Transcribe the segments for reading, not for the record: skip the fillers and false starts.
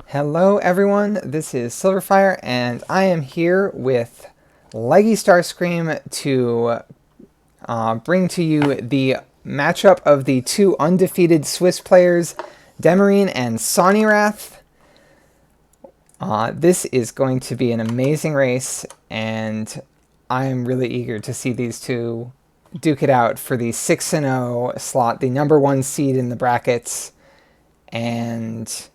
Hello everyone, this is Silverfire, and I am here with Leggy Starscream to bring to you the matchup of the two undefeated Swiss players, Demerine and Sawneyrath. This is going to be an amazing race, and I am really eager to see these two duke it out for the 6-0 slot, the number one seed in the brackets, and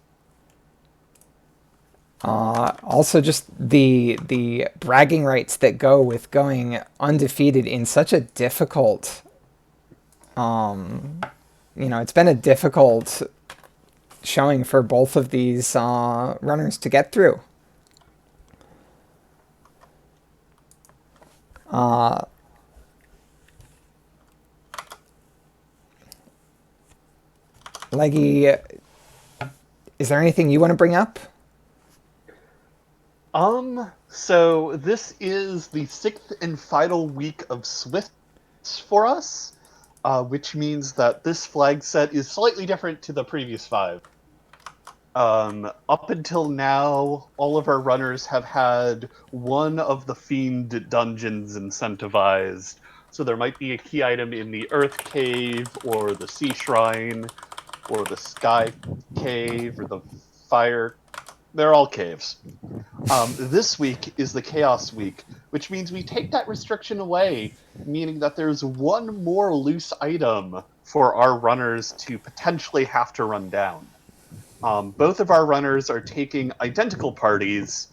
also, just the bragging rights that go with going undefeated in such a difficult, it's been a difficult showing for both of these runners to get through. Leggy, is there anything you want to bring up? So this is the sixth and final week of Swift for us, which means that this flag set is slightly different to the previous five. Up until now, all of our runners have had one of the Fiend dungeons incentivized. So there might be a key item in the Earth Cave, or the Sea Shrine, or the Sky Cave, or the Fire. They're all caves. This week is the Chaos Week, which means we take that restriction away, meaning that there's one more loose item for our runners to potentially have to run down. Both of our runners are taking identical parties,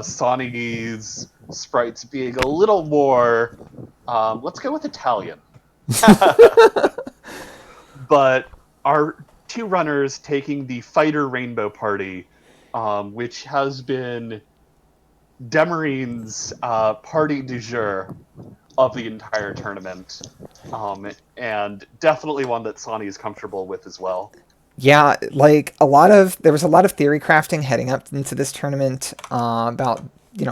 Sonity's sprites being a little more, let's go with Italian. But our two runners taking the Fighter Rainbow Party, which has been Demerine's party du jour of the entire tournament, and definitely one that Sonny is comfortable with as well. Yeah, there was a lot of theory crafting heading up into this tournament about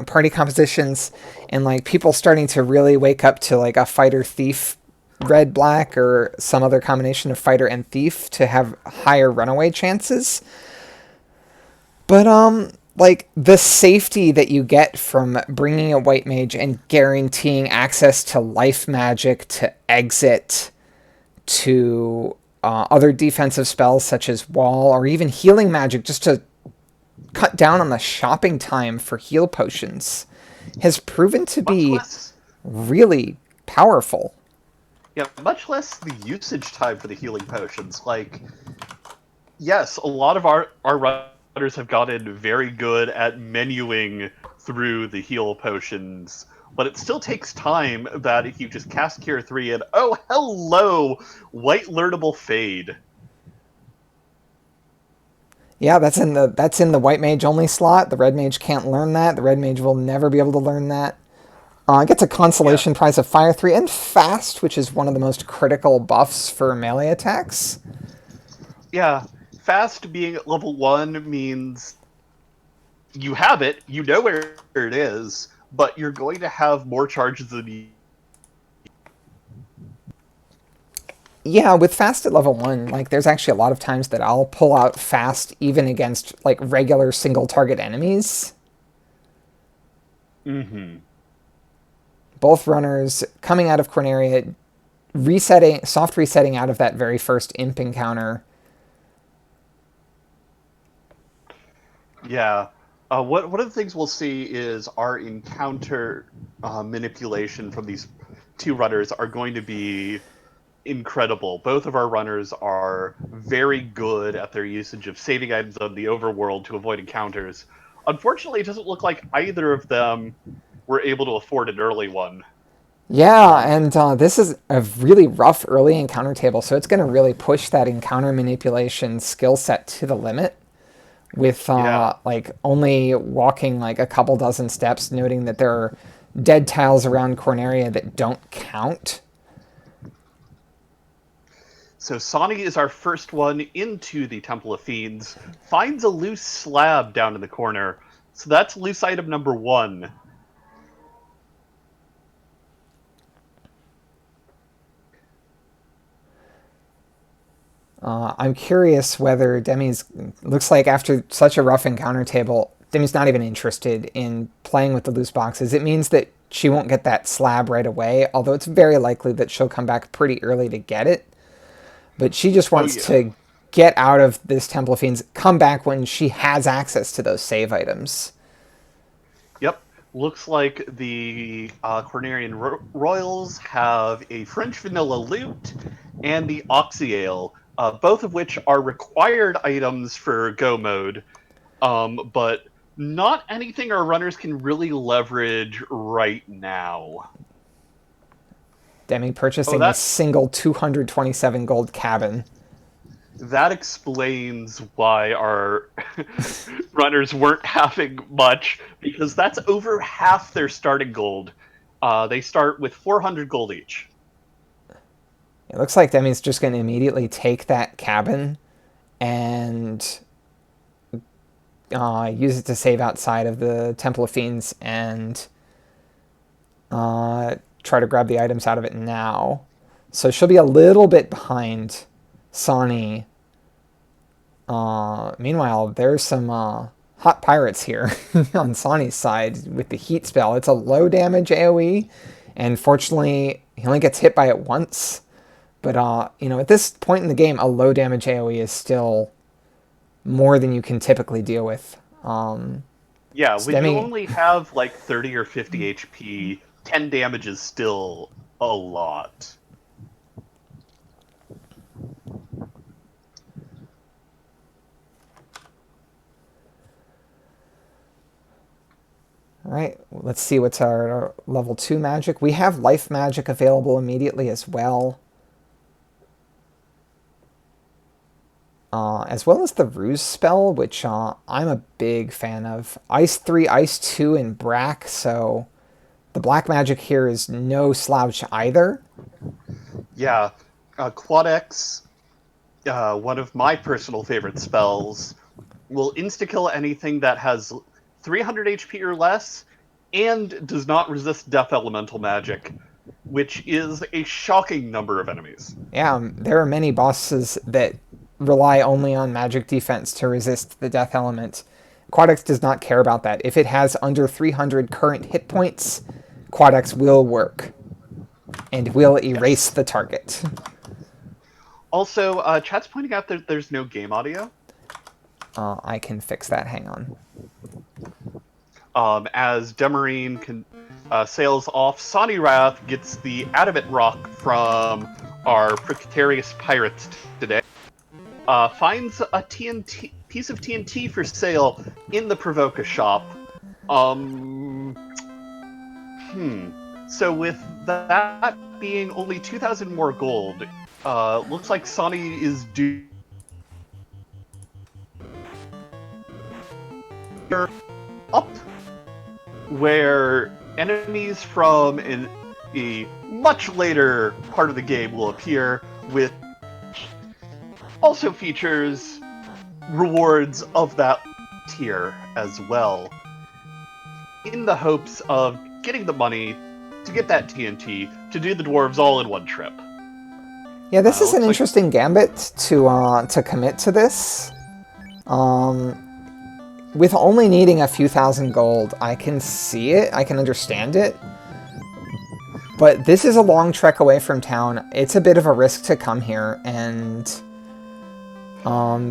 party compositions and like people starting to really wake up to like a fighter thief red black or some other combination of fighter and thief to have higher runaway chances. But like the safety that you get from bringing a white mage and guaranteeing access to life magic, to exit, to other defensive spells such as wall or even healing magic, just to cut down on the shopping time for heal potions, has proven to Much be less, really powerful. yeah, much less the usage time for the healing potions. Like, yes, a lot of our runners have gotten very good at menuing through the heal potions, but it still takes time. That if you just cast Cure 3 and oh hello, white learnable fade. Yeah, that's in the white mage only slot. The red mage can't learn that. The red mage will never be able to learn that. It gets a Yeah, consolation prize of Fire 3 and Fast, which is one of the most critical buffs for melee attacks. yeah. Fast being at level 1 means you have it, you know where it is, but you're going to have more charges than you. Yeah, with Fast at level 1, like there's actually a lot of times that I'll pull out Fast even against like regular single target enemies. Mm-hmm. Both runners coming out of Corneria, soft resetting out of that very first imp encounter. Yeah. One of the things we'll see is our encounter manipulation from these two runners are going to be incredible. Both of our runners are very good at their usage of saving items on the overworld to avoid encounters. Unfortunately, it doesn't look like either of them were able to afford an early one. Yeah, Um, and this is a really rough early encounter table, so it's going to really push that encounter manipulation skill set to the limit with yeah. like only walking like a couple dozen steps, noting that there are dead tiles around Corneria that don't count. So Sani is our first one into the Temple of Fiends, finds a loose slab down in the corner. So that's loose item number one. I'm curious whether Demi's... Looks like after such a rough encounter table, Demi's not even interested in playing with the loose boxes. It means that she won't get that slab right away, although it's very likely that she'll come back pretty early to get it. But she just wants to get out of this Temple of Fiends, come back when she has access to those save items. Yep. Looks like the Cornerian Royals have a French vanilla loot and the Oxyale, both of which are required items for Go mode, but not anything our runners can really leverage right now. Demi purchasing a single 227 gold cabin. That explains why our runners weren't having much, because that's over half their starting gold. They start with 400 gold each. It looks like Demi's just going to immediately take that cabin and use it to save outside of the Temple of Fiends and try to grab the items out of it now. So she'll be a little bit behind Sawney. Meanwhile, there's some hot pirates here on Sawney's side with the heat spell. It's a low damage AoE, and fortunately, he only gets hit by it once. But, at this point in the game, a low damage AoE is still more than you can typically deal with. Yeah, when you only have like 30 or 50 HP, 10 damage is still a lot. All right, let's see what's our level 2 magic. We have life magic available immediately as well. As well as the Ruse spell, which I'm a big fan of. Ice 3, Ice 2, and Brack, so the black magic here is no slouch either. Yeah, Quad X, one of my personal favorite spells, will insta-kill anything that has 300 HP or less, and does not resist Death Elemental magic, which is a shocking number of enemies. Yeah, there are many bosses that rely only on magic defense to resist the Death Element. Quad X does not care about that. If it has under 300 current hit points, Quad X will work, and will erase the target. Also, chat's pointing out that there's no game audio. I can fix that, hang on. As Demerine sails off, Sawneyrath gets the Adamant Rock from our precarious pirates today. Finds a piece of TNT for sale in the Provoca shop. So with that being only 2,000 more gold, looks like Sawney is due up, where enemies from a much later part of the game will appear, with also features rewards of that tier as well, in the hopes of getting the money to get that TNT to do the dwarves all in one trip. Yeah, this is an interesting gambit to commit to this. With only needing a few thousand gold, I can see it, I can understand it. But this is a long trek away from town. It's a bit of a risk to come here, and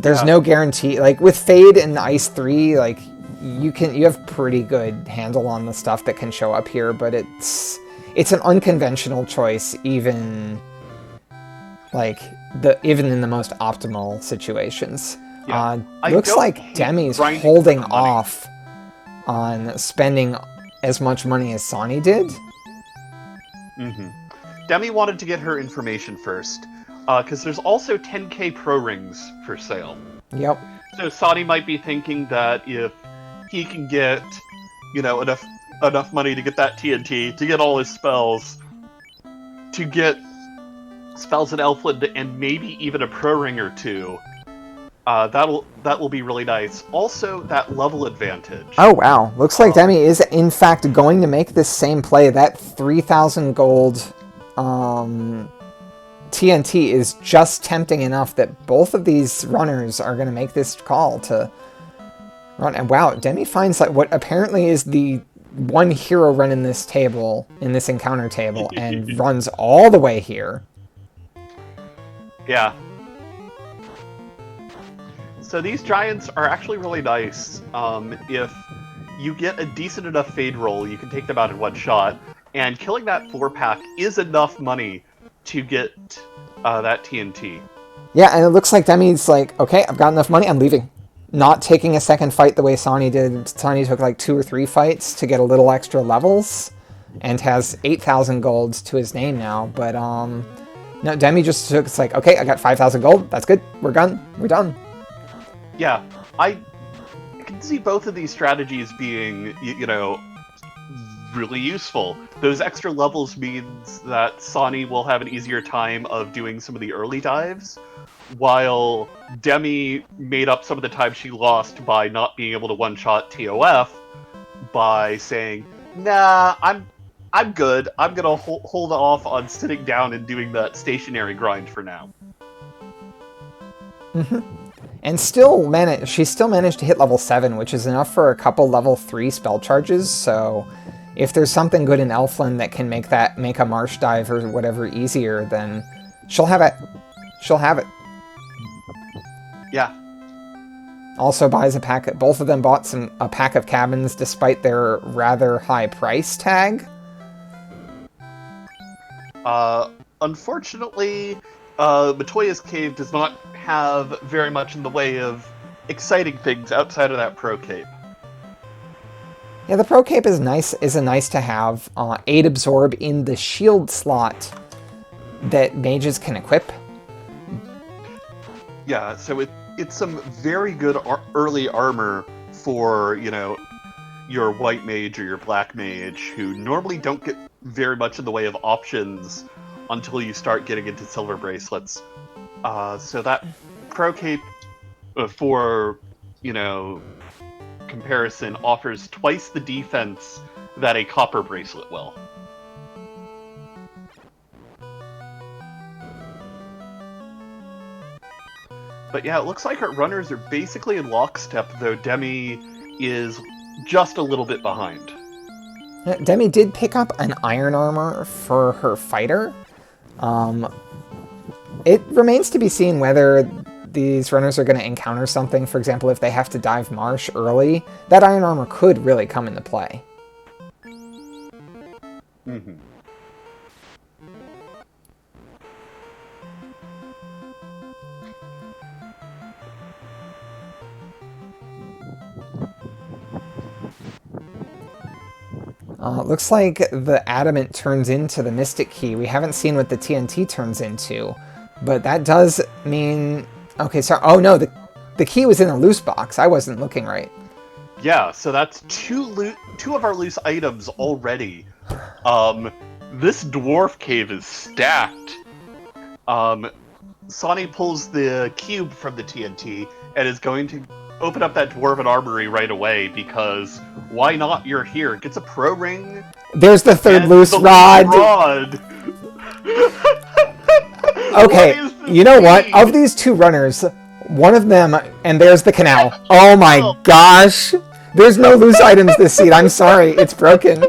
there's no guarantee. Like with Fade and Ice 3, like you have pretty good handle on the stuff that can show up here, but it's an unconventional choice, even in the most optimal situations. Yeah. Looks like Demi's holding off on spending as much money as Sawney did. Mm-hmm. Demi wanted to get her information first, because there's also 10k pro rings for sale. Yep. So Sawney might be thinking that if he can get, enough money to get that TNT, to get all his spells, to get spells in Elfland, and maybe even a pro ring or two, that will be really nice. Also, that level advantage. Oh wow! Looks like Demi is in fact going to make this same play. That 3,000 gold TNT is just tempting enough that both of these runners are going to make this call to run. And wow, Demi finds like what apparently is the one hero run in this table, in this encounter table, and runs all the way here. Yeah. So these giants are actually really nice. If you get a decent enough fade roll, you can take them out in one shot, and killing that 4-pack is enough money to get that TNT. Yeah, and it looks like Demi's like, okay, I've got enough money, I'm leaving. Not taking a second fight the way Sawney did. Sawney took like 2 or 3 fights to get a little extra levels, and has 8,000 golds to his name now, but no, Demi just took, it's like, okay, I got 5,000 gold, that's good, we're done. Yeah, I can see both of these strategies being, really useful. Those extra levels means that Sawney will have an easier time of doing some of the early dives, while Demi made up some of the time she lost by not being able to one-shot TOF by saying, nah, I'm good. I'm gonna hold off on sitting down and doing that stationary grind for now. And she still managed to hit level 7, which is enough for a couple level 3 spell charges, so if there's something good in Elfland that can make a marsh dive or whatever easier, then she'll have it. Yeah. Also buys a pack. Both of them bought a pack of cabins despite their rather high price tag. Unfortunately, Matoya's Cave does not have very much in the way of exciting things outside of that Pro Cape. Yeah, the Pro Cape is nice. Is a nice to have. 8 absorb in the shield slot that mages can equip. Yeah, so it's some very good early armor for, your white mage or your black mage, who normally don't get very much in the way of options until you start getting into silver bracelets. So that Pro Cape, for, comparison, offers twice the defense that a copper bracelet will. But yeah, it looks like our runners are basically in lockstep, though Demi is just a little bit behind. Demi did pick up an iron armor for her fighter. It remains to be seen whether these runners are going to encounter something. For example, if they have to dive marsh early, that iron armor could really come into play. Mm-hmm. Looks like the adamant turns into the mystic key. We haven't seen what the TNT turns into, but that does mean... Okay, sorry. Oh no, the key was in a loose box. I wasn't looking right. Yeah, so that's two of our loose items already. This dwarf cave is stacked. Sawney pulls the cube from the TNT and is going to open up that dwarven armory right away, because why not? You're here. Gets a pro ring. There's the third loose rod. Okay, you know what? Of these 2 runners, one of them, and there's the canal. Oh my gosh! There's no loose items this seed. I'm sorry, it's broken.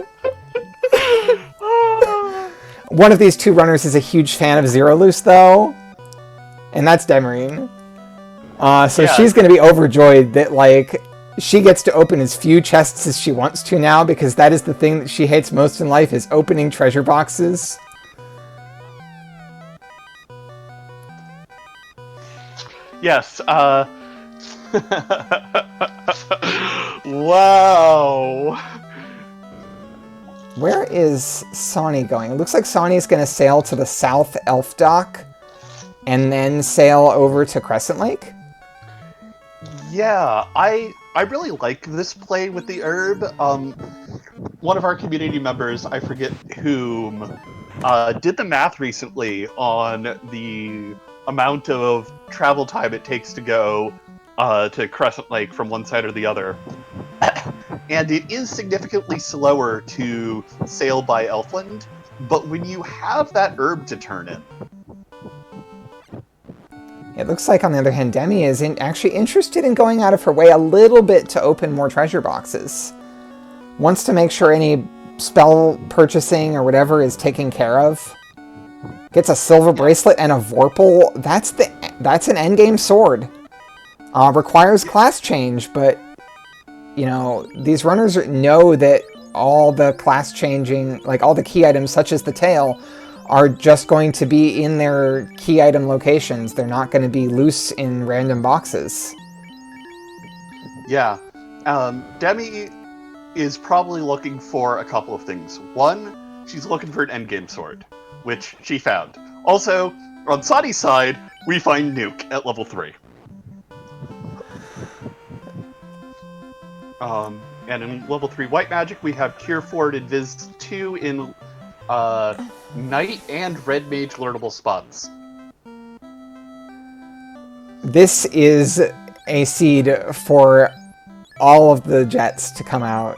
One of these 2 runners is a huge fan of Zero Loose, though, and that's Demerine. So yeah. She's going to be overjoyed that, like, she gets to open as few chests as she wants to now, because that is the thing that she hates most in life, is opening treasure boxes. Yes, wow. Where is Sawney going? It looks like Sawney's going to sail to the South Elf Dock and then sail over to Crescent Lake. Yeah, I really like this play with the herb. One of our community members, I forget whom, did the math recently on the amount of travel time it takes to go to Crescent Lake from one side or the other. And it is significantly slower to sail by Elfland, but when you have that herb to turn in, It looks like, on the other hand, Demi is actually interested in going out of her way a little bit to open more treasure boxes. Wants to make sure any spell purchasing or whatever is taken care of. Gets a silver bracelet and a Vorpal. That's an endgame sword. Requires class change, but, you know, these runners know that all the class changing, like all the key items, such as the tail, are just going to be in their key item locations. They're not going to be loose in random boxes. Yeah. Demi is probably looking for a couple of things. One, she's looking for an endgame sword, which she found. Also, on Sadi's side, we find Nuke at level 3. And in level 3 White Magic, we have Cure 4 and Invis 2 in Knight and Red Mage learnable spots. This is a seed for all of the jets to come out.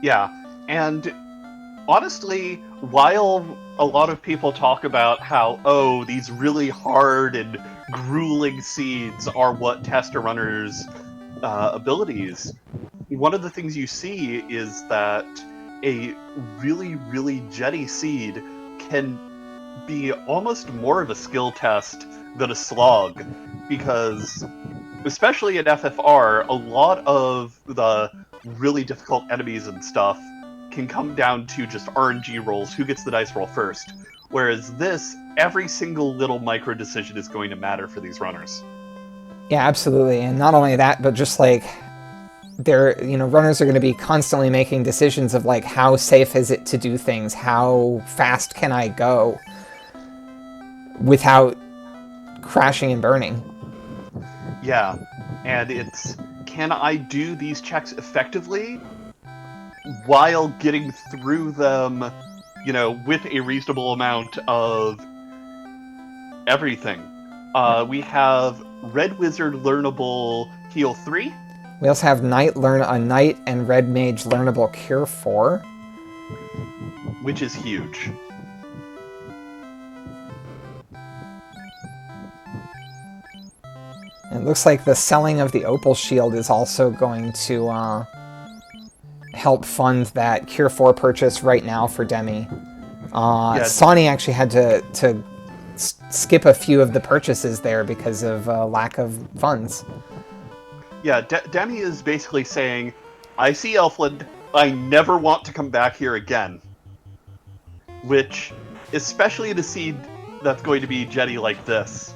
Yeah, and honestly, while a lot of people talk about how, oh, these really hard and grueling seeds are what test a runner's abilities, one of the things you see is that a really, really jetty seed can be almost more of a skill test than a slog, because especially in FFR, a lot of the really difficult enemies and stuff can come down to just RNG rolls, who gets the dice roll first. Whereas this, every single little micro decision is going to matter for these runners. Yeah, absolutely. And not only that, but just like runners are going to be constantly making decisions of like, how safe is it to do things? How fast can I go without crashing and burning? Yeah, and it's, can I do these checks effectively while getting through them, you know, with a reasonable amount of everything? We have Red Wizard learnable Heal 3. We also have Knight and Red Mage learnable Cure 4. Which is huge. It looks like the selling of the Opal Shield is also going to help fund that Cure 4 purchase right now for Demi. Sawney actually had to skip a few of the purchases there because of lack of funds. Yeah, Demi is basically saying, I see Elfland, I never want to come back here again. Which, especially in a seed that's going to be jetty like this,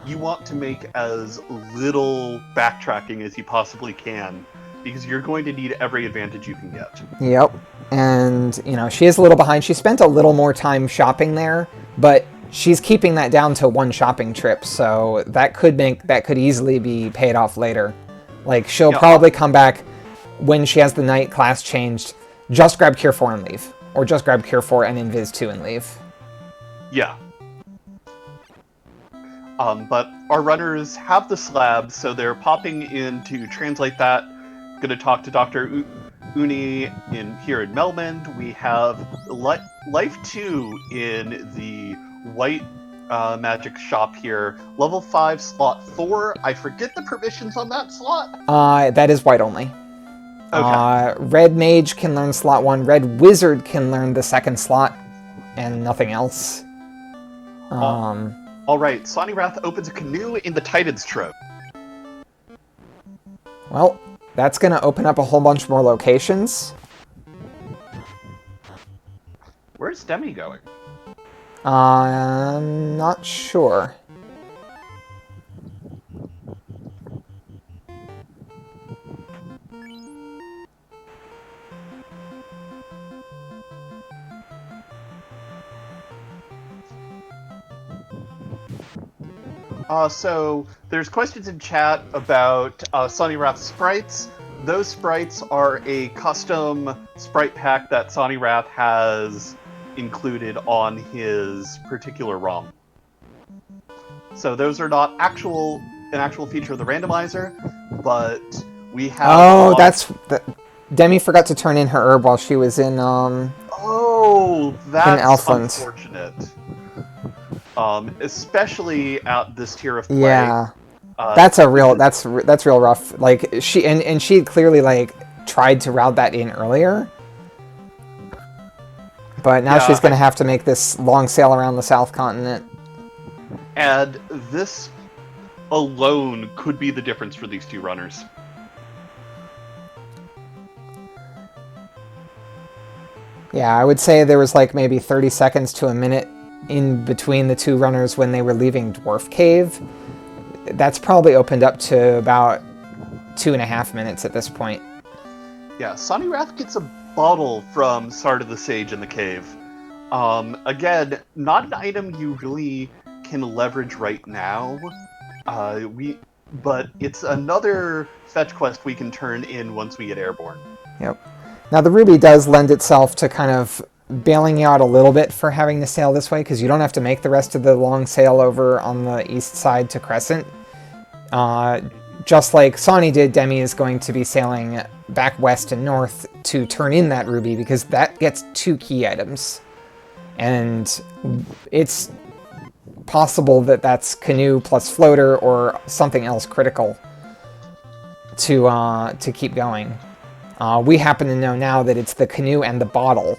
you want to make as little backtracking as you possibly can, because you're going to need every advantage you can get. Yep. And, you know, she is a little behind. She spent a little more time shopping there, but she's keeping that down to one shopping trip, so that could easily be paid off later. Like, she'll probably come back when she has the Knight class changed, just grab Cure 4 and leave. Or just grab Cure 4 and Invis 2 and leave. Yeah. But our runners have the slab, so they're popping in to translate that. Gonna talk to Dr. Uni here in Melmond. We have Life 2 in the White Magic shop here. Level 5, slot 4. I forget the permissions on that slot. That is white only. Okay. Red Mage can learn slot 1. Red Wizard can learn the second slot, and nothing else. Alright, Sawneyrath opens a canoe in the Titan's Trove. Well, that's going to open up a whole bunch more locations. Where's Demi going? I'm not sure. So, there's questions in chat about Sawneyrath's sprites. Those sprites are a custom sprite pack that Sawneyrath has included on his particular ROM. So those are not an actual feature of the randomizer, but we have... Oh, Demi forgot to turn in her herb while she was in... Oh, that's unfortunate. especially at this tier of play. Yeah. That's real rough. Like she had clearly like tried to route that in earlier, but now she's Yeah, gonna have to make this long sail around the South Continent. and this alone could be the difference for these two runners. Yeah, I would say there was like maybe 30 seconds to a minute in between the two runners when they were leaving Dwarf Cave. That's probably opened up to about 2.5 minutes at this point. Yeah, Sawneyrath gets a bottle from Sarda the Sage in the cave. Again, not an item you really can leverage right now. But it's another fetch quest we can turn in once we get airborne. Yep. Now the ruby does lend itself to kind of bailing you out a little bit for having to sail this way, because you don't have to make the rest of the long sail over on the east side to Crescent. Just like Sawney did, Demi is going to be sailing back west and north to turn in that ruby, because that gets 2 key items. And it's possible that that's canoe plus floater or something else critical to keep going. We happen to know now that it's the canoe and the bottle.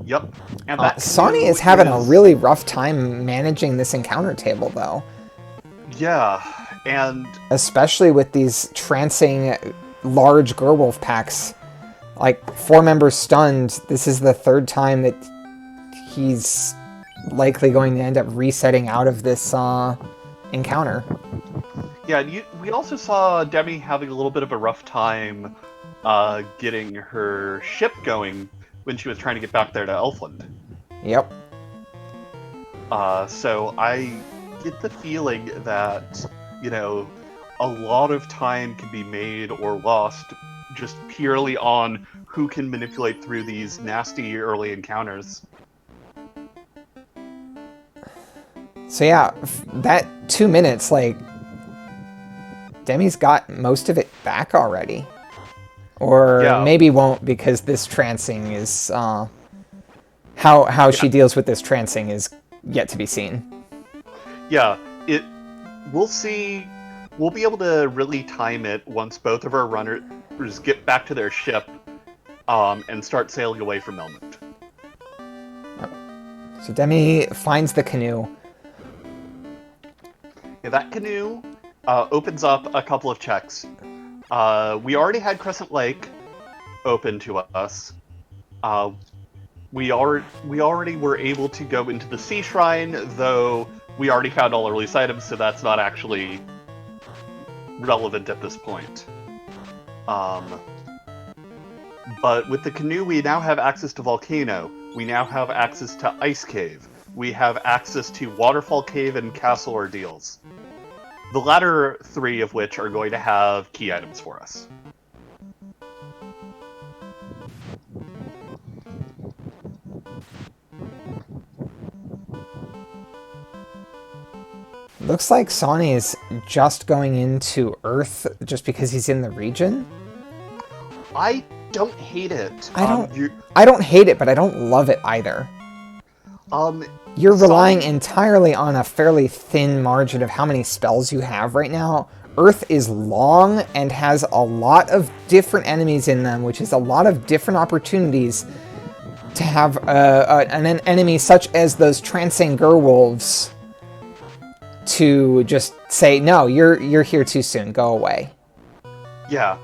Yep. And that Sawney is having a really rough time managing this encounter table, though. Yeah, and especially with these trancing large Gerwolf packs. Like, 4 members stunned. This is the 3rd time that he's likely going to end up resetting out of this encounter. Yeah, and we also saw Demi having a little bit of a rough time getting her ship going when she was trying to get back there to Elfland. Yep. So I get the feeling that, you know, a lot of time can be made or lost just purely on who can manipulate through these nasty early encounters. So yeah, that 2 minutes, like, Demi's got most of it back already. Or maybe won't, because this trancing is, how she deals with this trancing is yet to be seen. Yeah, we'll see. We'll be able to really time it once both of our runners get back to their ship and start sailing away from Elmont. So Demi finds the canoe. Yeah, that canoe opens up a couple of checks. We already had Crescent Lake open to us. We already were able to go into the Sea Shrine, though we already found all our release items, so that's not actually relevant at this point. But with the canoe, we now have access to Volcano. We now have access to Ice Cave. We have access to Waterfall Cave and Castle Ordeals. The latter 3 of which are going to have key items for us. Looks like Sawney is just going into Earth just because he's in the region. I don't hate it. I don't hate it, but I don't love it either. You're relying entirely on a fairly thin margin of how many spells you have right now. Earth is long and has a lot of different enemies in them, which is a lot of different opportunities to have an enemy such as those trancing Gerwolves to just say, no, you're here too soon, go away. Yeah,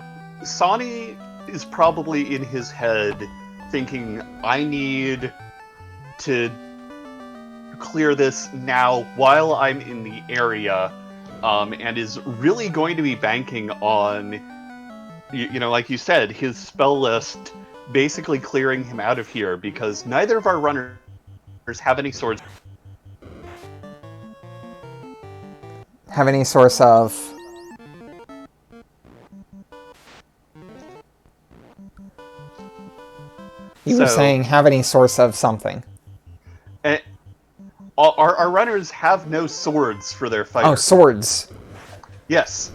Sawney is probably in his head thinking, I need to clear this now while I'm in the area, and is really going to be banking on, you know, like you said, his spell list basically clearing him out of here, because neither of our runners have any swords. Have any source of... You were saying have any source of something. Our runners have no swords for their fighter. Oh, swords. Yes.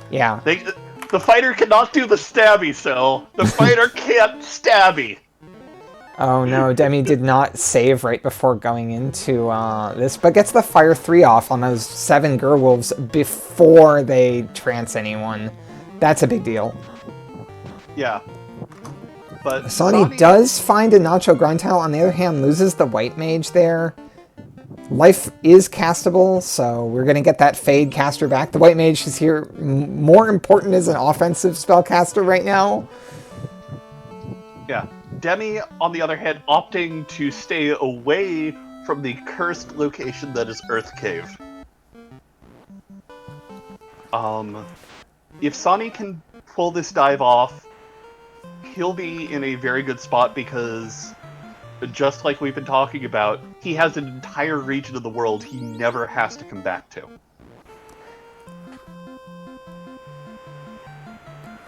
Yeah. The fighter cannot do the stabby, so the fighter can't stabby. Oh no, Demi did not save right before going into this, but gets the Fire 3 off on those 7 Gerwolves before they trance anyone. That's a big deal. Yeah. But Sony does find a Nacho Gruntal, on the other hand, loses the White Mage there. Life is castable, so we're going to get that Fade caster back. The White Mage is here more important as an offensive spellcaster right now. Yeah. Demi, on the other hand, opting to stay away from the cursed location that is Earth Cave. If Sonny can pull this dive off, he'll be in a very good spot because, just like we've been talking about, he has an entire region of the world he never has to come back to.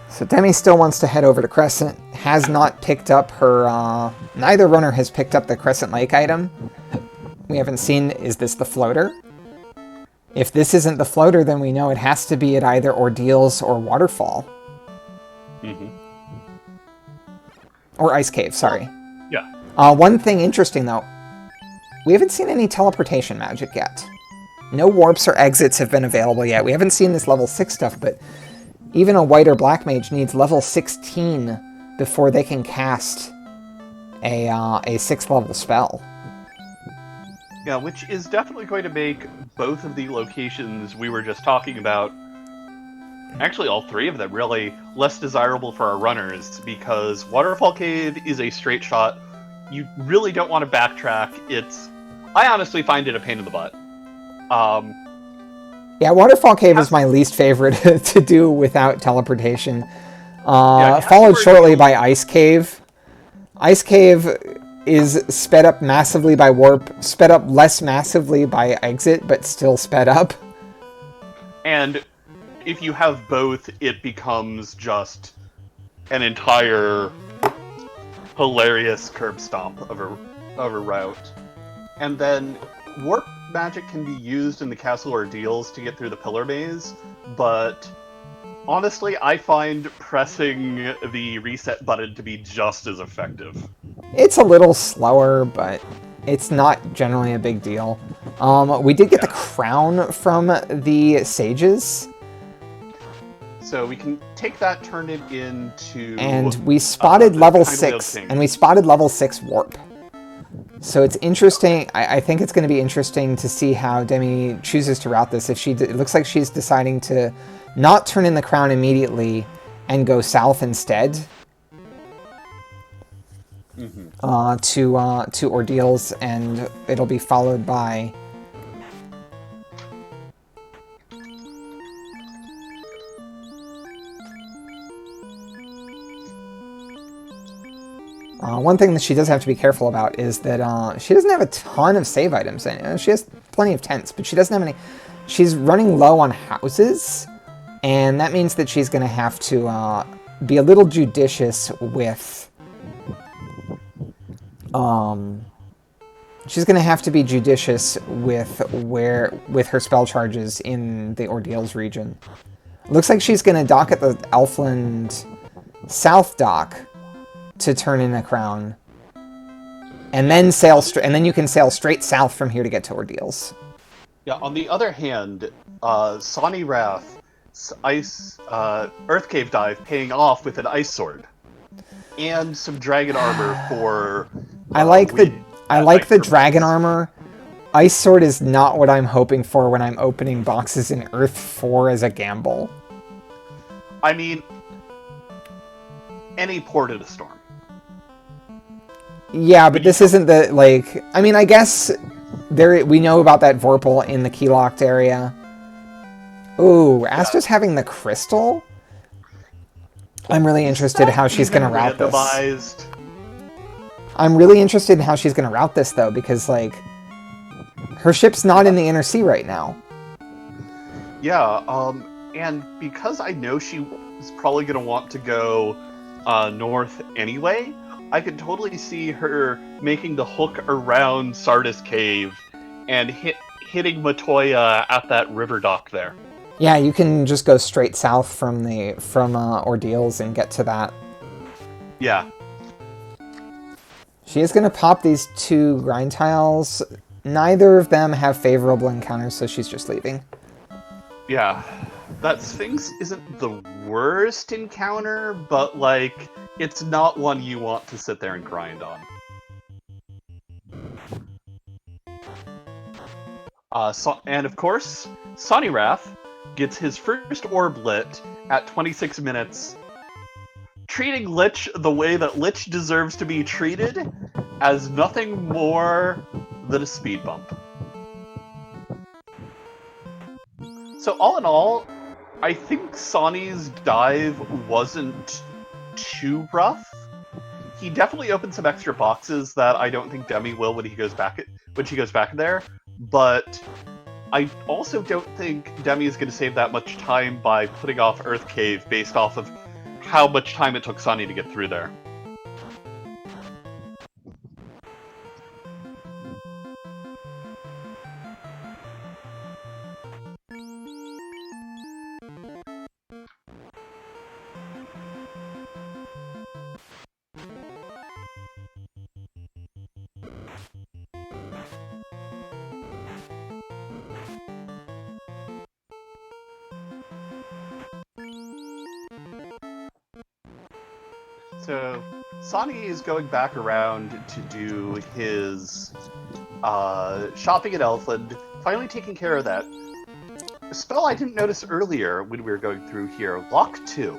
So Demi still wants to head over to Crescent. Has not picked up her... neither runner has picked up the Crescent Lake item. We haven't seen... Is this the floater? If this isn't the floater, then we know it has to be at either Ordeals or Waterfall. Mm-hmm. Or Ice Cave, sorry. Yeah. One thing interesting, though. We haven't seen any teleportation magic yet. No warps or exits have been available yet. We haven't seen this level 6 stuff, but... Even a white or black mage needs level 16 before they can cast a 6th level spell. Yeah, which is definitely going to make both of the locations we were just talking about, actually all 3 of them, really less desirable for our runners, because Waterfall Cave is a straight shot. You really don't want to backtrack. I honestly find it a pain in the butt. Yeah, Waterfall Cave is my least favorite to do without teleportation. Followed shortly by Ice Cave. Ice Cave is sped up massively by warp, sped up less massively by exit, but still sped up. And if you have both, it becomes just an entire hilarious curb stomp of a route. And then warp magic can be used in the castle ordeals to get through the pillar maze, but honestly, I find pressing the reset button to be just as effective. It's a little slower, but it's not generally a big deal. We did get the crown from the sages. So we can take that, turn it into... And we spotted level 6, and we spotted level 6 warp. So it's interesting. I think it's going to be interesting to see how Demi chooses to route this. It looks like she's deciding to not turn in the crown immediately and go south instead. Mm-hmm. To ordeals, and it'll be followed by... one thing that she does have to be careful about is that she doesn't have a ton of save items. She has plenty of tents, but she doesn't have any... She's running low on houses, and that means that she's going to have to be a little judicious with... she's going to have to be judicious with her spell charges in the Ordeals region. Looks like she's going to dock at the Elfland South dock to turn in a crown, and then and then you can sail straight south from here to get to Ordeals. Yeah. On the other hand, Sawneyrath's ice Earth Cave dive paying off with an ice sword and some dragon armor for. I like the dragon armor. Ice sword is not what I'm hoping for when I'm opening boxes in Earth 4 as a gamble. I mean, any port in a storm. Yeah, but this isn't the, like... I mean, I guess we know about that Vorpal in the key-locked area. Ooh, Astra's having the crystal? I'm really interested in how she's going to route this. I'm really interested in how she's going to route this, though, because, like, her ship's not in the inner sea right now. Yeah, and because I know she is probably going to want to go north anyway, I could totally see her making the hook around Sardis Cave and hitting Matoya at that river dock there. Yeah, you can just go straight south from Ordeals and get to that. Yeah. She is going to pop these 2 grind tiles. Neither of them have favorable encounters, so she's just leaving. Yeah, that Sphinx isn't the worst encounter, but, like, it's not one you want to sit there and grind on. And of course, Sawneyrath gets his first orb lit at 26 minutes, treating Lich the way that Lich deserves to be treated, as nothing more than a speed bump. So all in all, I think Sawney's dive wasn't too rough. He definitely opened some extra boxes that I don't think Demi will when she goes back there, but I also don't think Demi is going to save that much time by putting off Earth Cave based off of how much time it took Sawney to get through there. So, Sawney is going back around to do his shopping at Elfland, finally taking care of that. A spell I didn't notice earlier when we were going through here, Lock 2,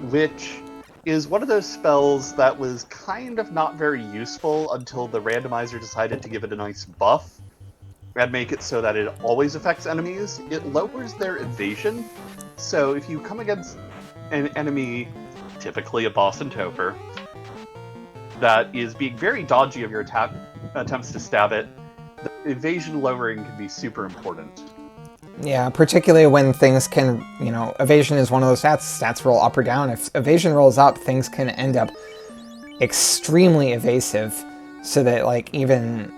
which is one of those spells that was kind of not very useful until the randomizer decided to give it a nice buff and make it so that it always affects enemies. It lowers their evasion, so if you come against an enemy, typically a boss and Topher, that is being very dodgy of your attempts to stab it, the evasion lowering can be super important. Yeah, particularly when things can, evasion is one of those stats roll up or down. If evasion rolls up, things can end up extremely evasive, so that, like, even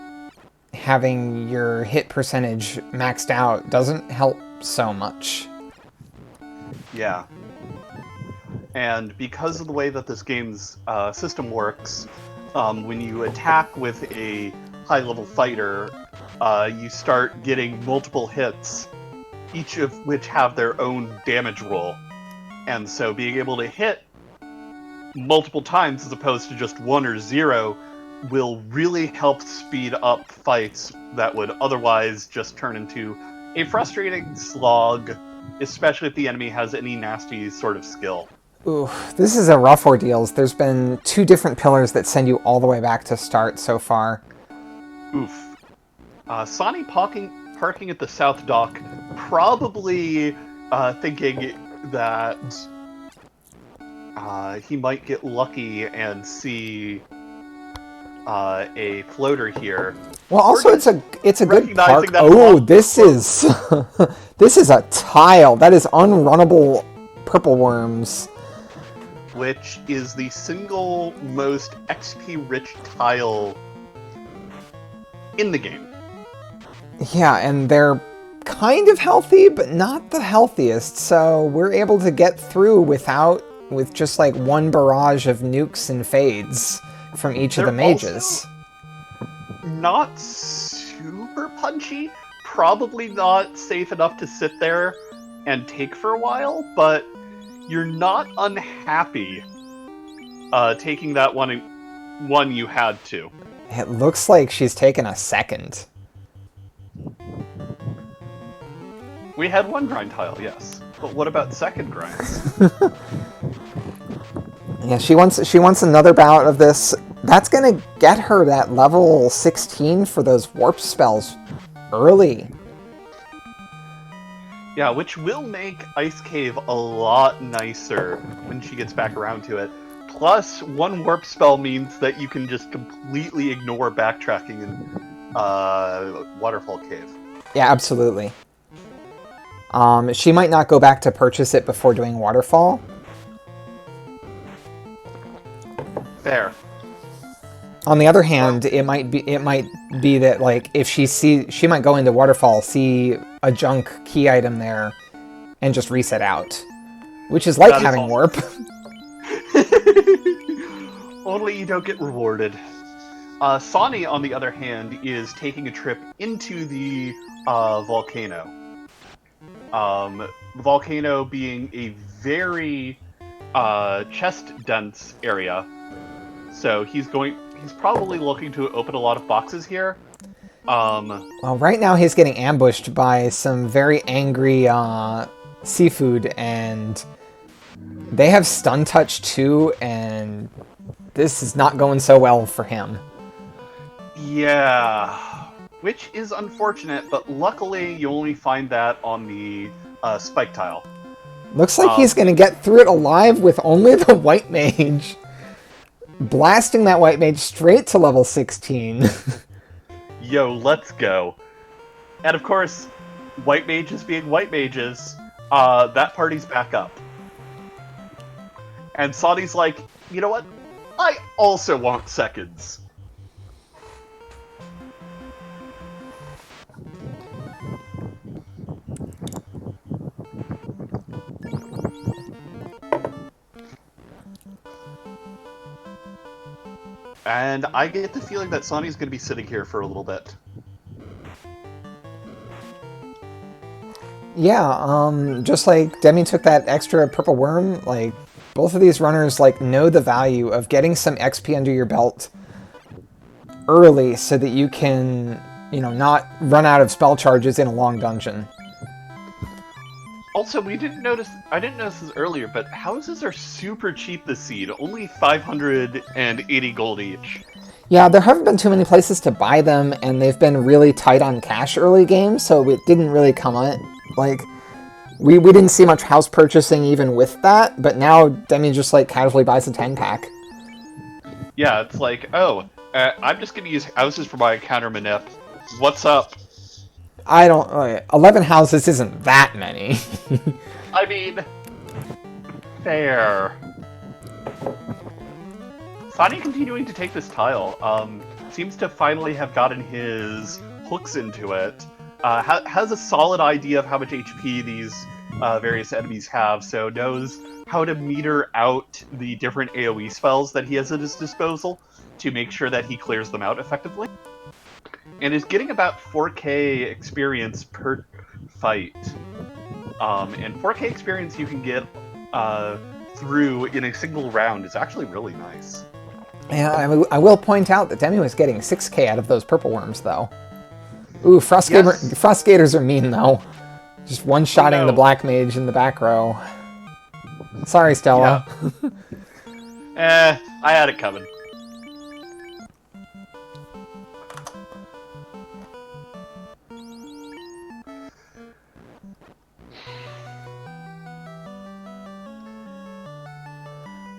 having your hit percentage maxed out doesn't help so much. Yeah. And because of the way that this game's system works, when you attack with a high-level fighter, you start getting multiple hits, each of which have their own damage roll. And so being able to hit multiple times as opposed to just 1 or 0 will really help speed up fights that would otherwise just turn into a frustrating slog, especially if the enemy has any nasty sort of skill. Ooh, this is a rough ordeal. There's been 2 different pillars that send you all the way back to start so far. Oof. Sawney parking at the South Dock, probably thinking that he might get lucky and see a floater here. Well, also it's a good park. That oh, this is this is a tile. That is unrunnable purple worms. Which is the single most XP-rich tile in the game. Yeah, and they're kind of healthy, but not the healthiest, so we're able to get through with just like 1 barrage of nukes and fades from each of the mages. Not super punchy, probably not safe enough to sit there and take for a while, but you're not unhappy taking that one you had to. It looks like she's taken a second. We had 1 grind tile, yes. But what about second grinds? Yeah, she wants another bout of this. That's gonna get her that level 16 for those warp spells early. Yeah, which will make Ice Cave a lot nicer when she gets back around to it. Plus, 1 warp spell means that you can just completely ignore backtracking in Waterfall Cave. Yeah, absolutely. She might not go back to purchase it before doing Waterfall. Fair. On the other hand, it might be that, like, if she might go into Waterfall, see a junk key item there, and just reset out, which is like having warp. Only you don't get rewarded. Sawny, on the other hand, is taking a trip into the volcano. The volcano being a very chest-dense area, so he's probably looking to open a lot of boxes here. Well, right now he's getting ambushed by some very angry seafood, and they have stun touch too, and this is not going so well for him. Yeah, which is unfortunate, but luckily you only find that on the spike tile. Looks like he's going to get through it alive with only the white mage. Blasting that white mage straight to level 16. Yo, let's go. And of course, white mages being white mages, that party's back up. And Sawny's like, you know what? I also want seconds. And I get the feeling that Sawny's going to be sitting here for a little bit. Yeah, just like Demi took that extra purple worm, like, both of these runners, like, know the value of getting some XP under your belt early so that you can, you know, not run out of spell charges in a long dungeon. Also, I didn't notice this earlier, but houses are super cheap this seed. Only 580 gold each. Yeah, there haven't been too many places to buy them, and they've been really tight on cash early game, so it didn't really come on. Like, we didn't see much house purchasing even with that, but now Demi just, like, casually buys a 10-pack. Yeah, it's like, oh, I'm just going to use houses for my counter manip. What's up? I don't... 11 houses isn't that many. I mean, fair. Sawny continuing to take this tile. Seems to finally have gotten his hooks into it. Has a solid idea of how much HP these various enemies have, so knows how to meter out the different AoE spells that he has at his disposal to make sure that he clears them out effectively. And is getting about 4k experience per fight. And 4k experience you can get through in a single round is actually really nice. Yeah, I will point out that Demi was getting 6k out of those purple worms, though. Ooh, Frostgators are mean, though. Just one-shotting the black mage in the back row. Sorry, Stella. Yeah. I had it coming.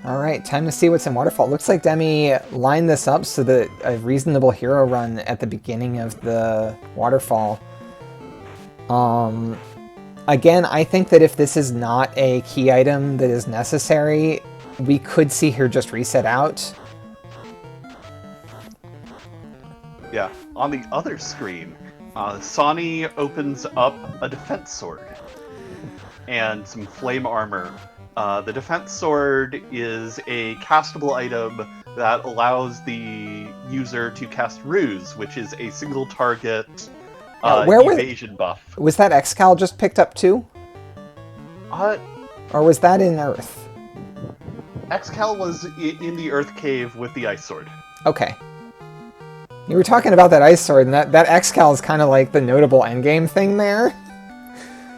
Alright, time to see what's in Waterfall. Looks like Demi lined this up so that a reasonable hero run at the beginning of the Waterfall. Again, I think that if this is not a key item that is necessary, we could see her just reset out. Yeah, on the other screen, Sawny opens up a defense sword and some flame armor. The defense sword is a castable item that allows the user to cast Ruse, which is a single target evasion buff. Was that Excal just picked up too? Or was that in Earth? Excal was in the Earth Cave with the Ice Sword. Okay. You were talking about that Ice Sword, and that Excal is kind of like the notable endgame thing there.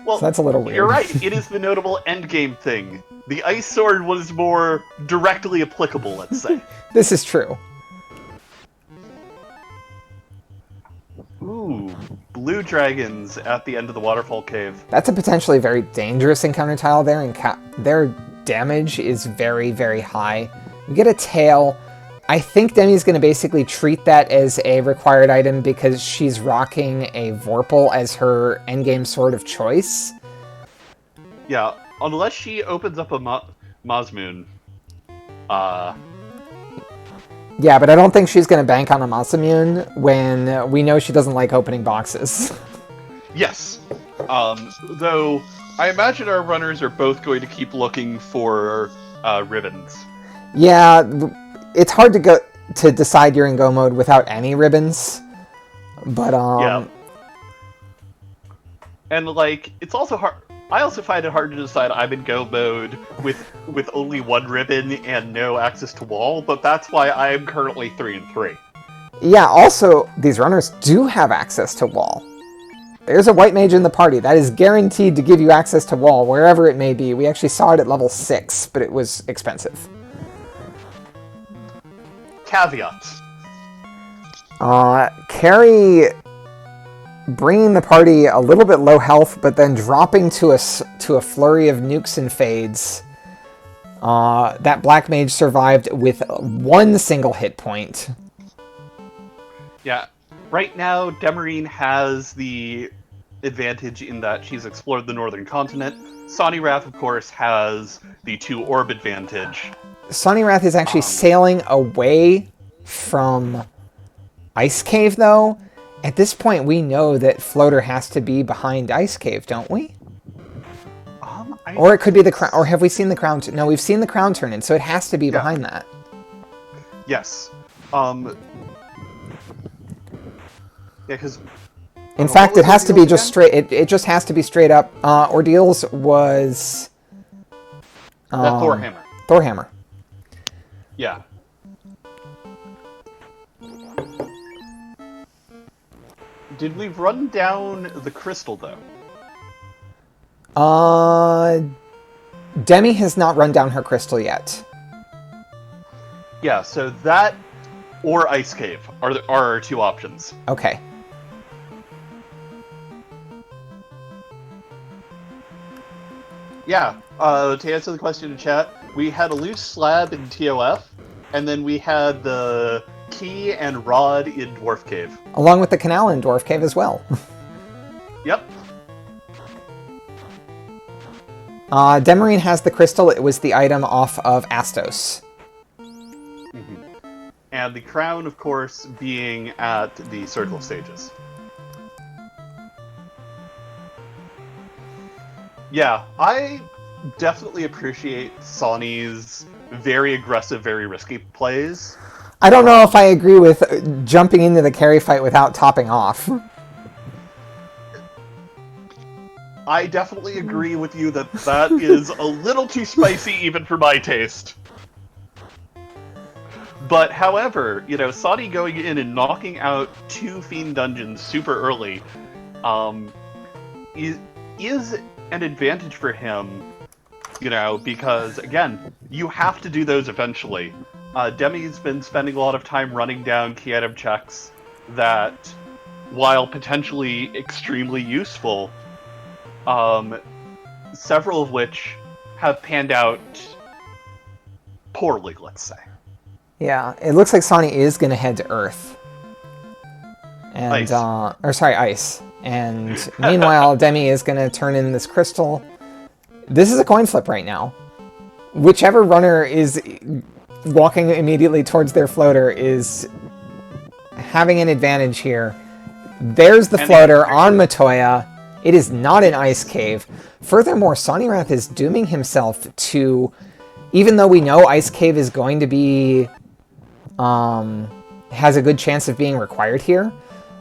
Well, so that's a little weird. You're right, it is the notable endgame thing. The Ice Sword was more directly applicable, let's say. This is true. Ooh, blue dragons at the end of the waterfall cave. That's a potentially very dangerous encounter tile there, and their damage is very, very high. We get a tail. I think Demi's going to basically treat that as a required item because she's rocking a Vorpal as her endgame sword of choice. Yeah, unless she opens up a Mazmoon. Yeah, but I don't think she's going to bank on a Masamune when we know she doesn't like opening boxes. Yes. Though, I imagine our runners are both going to keep looking for ribbons. Yeah, it's hard to decide you're in go mode without any ribbons. But Yeah. And like, it's also hard. I also find it hard to decide I'm in go mode with only one ribbon and no access to wall, but that's why I am currently 3 and 3. Yeah, also, these runners do have access to wall. There's a white mage in the party. That is guaranteed to give you access to wall, wherever it may be. We actually saw it at level 6, but it was expensive. Caveats. Carry bringing the party a little bit low health, but then dropping to a flurry of nukes and fades. That black mage survived with 1 single hit point. Yeah. Right now, Demerine has the advantage in that she's explored the northern continent. Sawneyrath, of course, has the 2 orb advantage. Sawneyrath is actually sailing away from Ice Cave, though. At this point, we know that Floater has to be behind Ice Cave, don't we? Or it could be the crown. Or have we seen the crown? No, we've seen the crown turn in, so it has to be behind that. Yes. Yeah, because... In fact, it has to be just straight... It just has to be straight up. Ordeals was... that Thorhammer. Thorhammer. Yeah. Did we run down the crystal, though? Demi has not run down her crystal yet. Yeah, so that or Ice Cave are our 2 options. Okay. Yeah, to answer the question in chat, we had a loose slab in TOF, and then we had the key and rod in Dwarf Cave. Along with the canal in Dwarf Cave as well. Yep. Demerine has the crystal. It was the item off of Astos. Mm-hmm. And the crown, of course, being at the circle stages. Yeah, I definitely appreciate Sawney's very aggressive, very risky plays. I don't know if I agree with jumping into the carry fight without topping off. I definitely agree with you that that is a little too spicy even for my taste. But however, you know, Sawney going in and knocking out 2 Fiend dungeons super early is an advantage for him, you know, because, again, you have to do those eventually. Demi's been spending a lot of time running down key item checks that, while potentially extremely useful, several of which have panned out poorly, let's say. Yeah, it looks like Sawney is going to head to Earth. And, Ice. Ice. And meanwhile, Demi is going to turn in this crystal. This is a coin flip right now. Whichever runner is walking immediately towards their floater is having an advantage here. There's the floater on Matoya. It is not an ice cave. Furthermore, Sawneyrath is dooming himself to... Even though we know Ice Cave is going to be... has a good chance of being required here,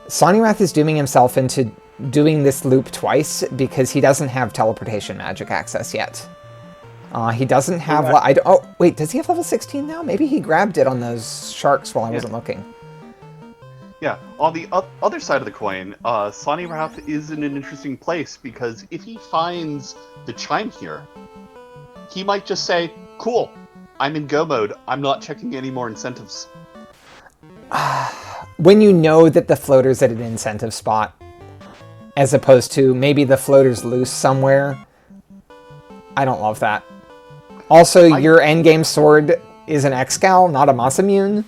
Sawneyrath is dooming himself into doing this loop twice because he doesn't have teleportation magic access yet. He doesn't have... oh, wait, does he have level 16 now? Maybe he grabbed it on those sharks while I wasn't looking. Yeah, on the other side of the coin, Sawneyrath is in an interesting place because if he finds the chime here, he might just say, cool, I'm in go mode, I'm not checking any more incentives. When you know that the floater's at an incentive spot, as opposed to maybe the floater's loose somewhere, I don't love that. Also, your endgame sword is an Excal, not a Masamune.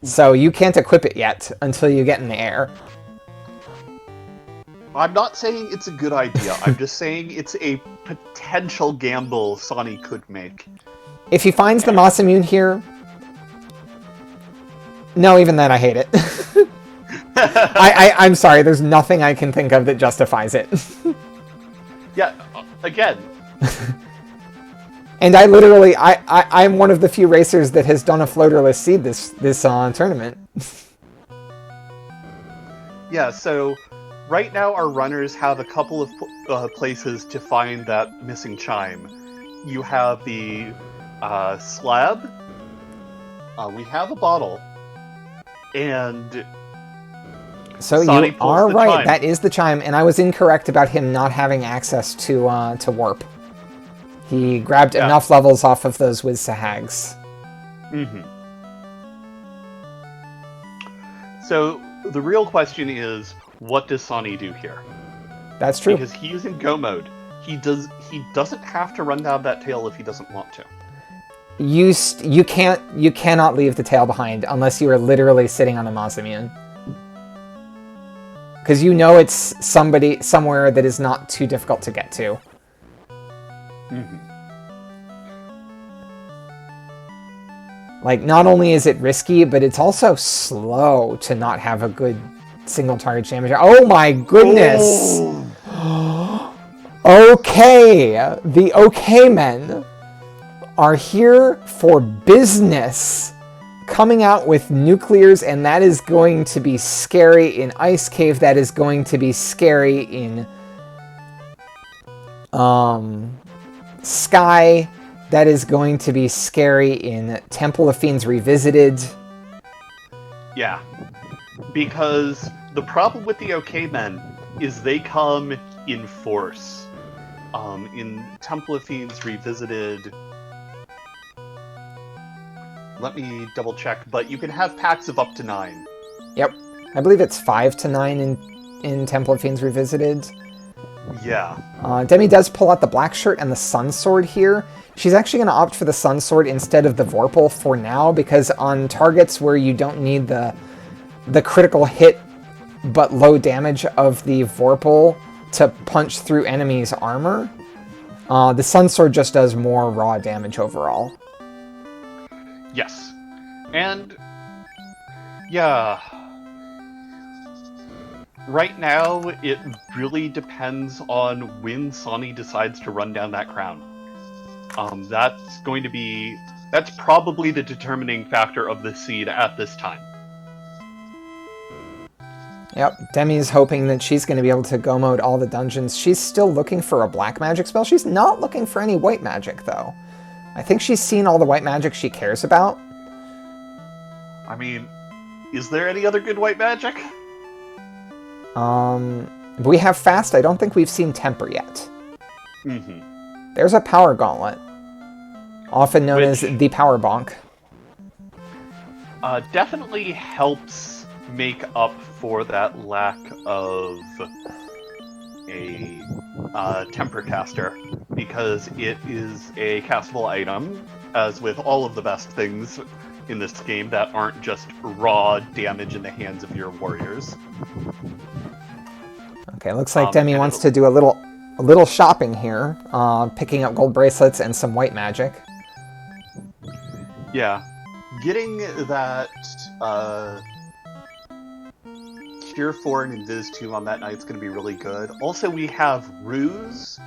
So you can't equip it yet until you get in the air. I'm not saying it's a good idea, I'm just saying it's a potential gamble Sawney could make. If he finds the Masamune here... No, even then I hate it. I'm sorry, there's nothing I can think of that justifies it. Yeah, again, And I literally, I'm one of the few racers that has done a floaterless seed this tournament. Yeah, so right now our runners have a couple of places to find that missing chime. You have the slab, we have a bottle, and So Sonny you pulls are the right. chime. That is the chime, and I was incorrect about him not having access to warp. He grabbed enough levels off of those Wiz-Sahags. Mm-hmm. So the real question is, what does Sonny do here? That's true. Because he's in go mode. He doesn't have to run down that tail if he doesn't want to. You cannot leave the tail behind unless you are literally sitting on a Masamune. Because you know it's somewhere that is not too difficult to get to. Mm-hmm. Like, not only is it risky, but it's also slow to not have a good single target damage. Oh my goodness! Oh. Okay, the OK Men are here for business. Coming out with nuclears, and that is going to be scary in Ice Cave. That is going to be scary in Sky. That is going to be scary in Temple of Fiends Revisited. Yeah, because the problem with the OK Men is they come in force. In Temple of Fiends Revisited, let me double check, but you can have packs of up to 9. Yep, I believe it's 5 to 9 in Temple of Fiends Revisited. Yeah. Demi does pull out the Black Shirt and the Sun Sword here. She's actually going to opt for the Sun Sword instead of the Vorpal for now, because on targets where you don't need the critical hit but low damage of the Vorpal to punch through enemies' armor, the Sun Sword just does more raw damage overall. Yes. And yeah, right now it really depends on when Sonny decides to run down that crown. That's probably the determining factor of the seed at this time. Yep, Demi's hoping that she's going to be able to go mode all the dungeons. She's still looking for a black magic spell. She's not looking for any white magic, though. I think she's seen all the white magic she cares about. I mean, is there any other good white magic? We have Fast. I don't think we've seen Temper yet. Mm-hmm. There's a Power Gauntlet, often known as the Power Bonk. Definitely helps make up for that lack of a Temper caster, because it is a castable item, as with all of the best things in this game that aren't just raw damage in the hands of your warriors. Okay, looks like Demi wants to do a little shopping here, picking up gold bracelets and some white magic. Yeah, getting that Cure 4 and Invis 2 on that night's going to be really good. Also, we have Ruse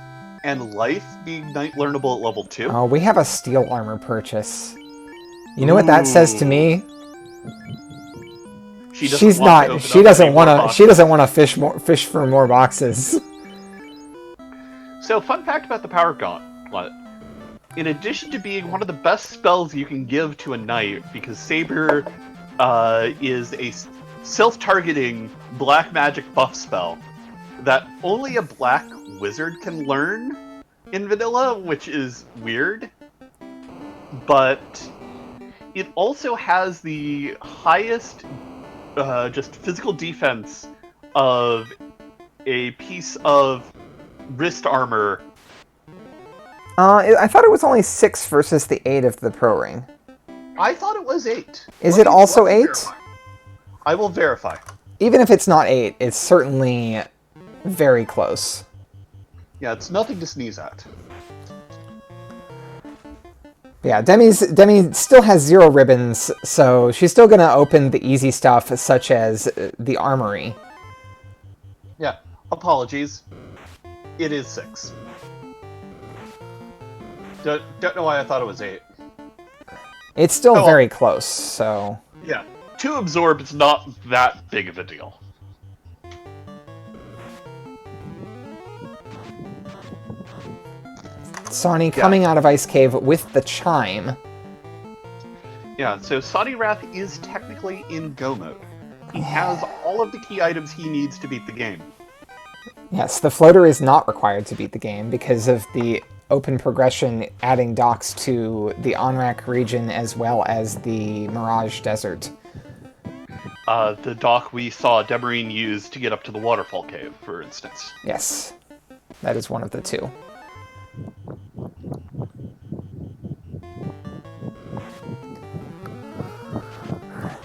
and Life being night learnable at level 2. Oh, we have a steel armor purchase. You know what that says to me? She doesn't want to fish for more boxes. So, fun fact about the Power Gauntlet. In addition to being one of the best spells you can give to a knight, because Saber is a self-targeting black magic buff spell that only a black wizard can learn in vanilla, which is weird. But it also has the highest just physical defense of a piece of wrist armor. I thought it was only 6 versus the 8 of the Pro Ring. I thought it was 8. Is it also 8? I will verify. Even if it's not 8, it's certainly very close. Yeah, it's nothing to sneeze at. Yeah, Demi still has 0 ribbons, so she's still going to open the easy stuff, such as the armory. Yeah, apologies. It is 6. Don't know why I thought it was 8. It's still Oh, well. very close, so... Yeah. 2 absorb is not that big of a deal. Sawney coming out of Ice Cave with the chime. Yeah, so Sawneyrath is technically in go mode. He has all of the key items he needs to beat the game. Yes, the floater is not required to beat the game because of the open progression adding docks to the Onrak region as well as the Mirage Desert. The dock we saw Demerine use to get up to the waterfall cave, for instance. Yes, that is one of the two.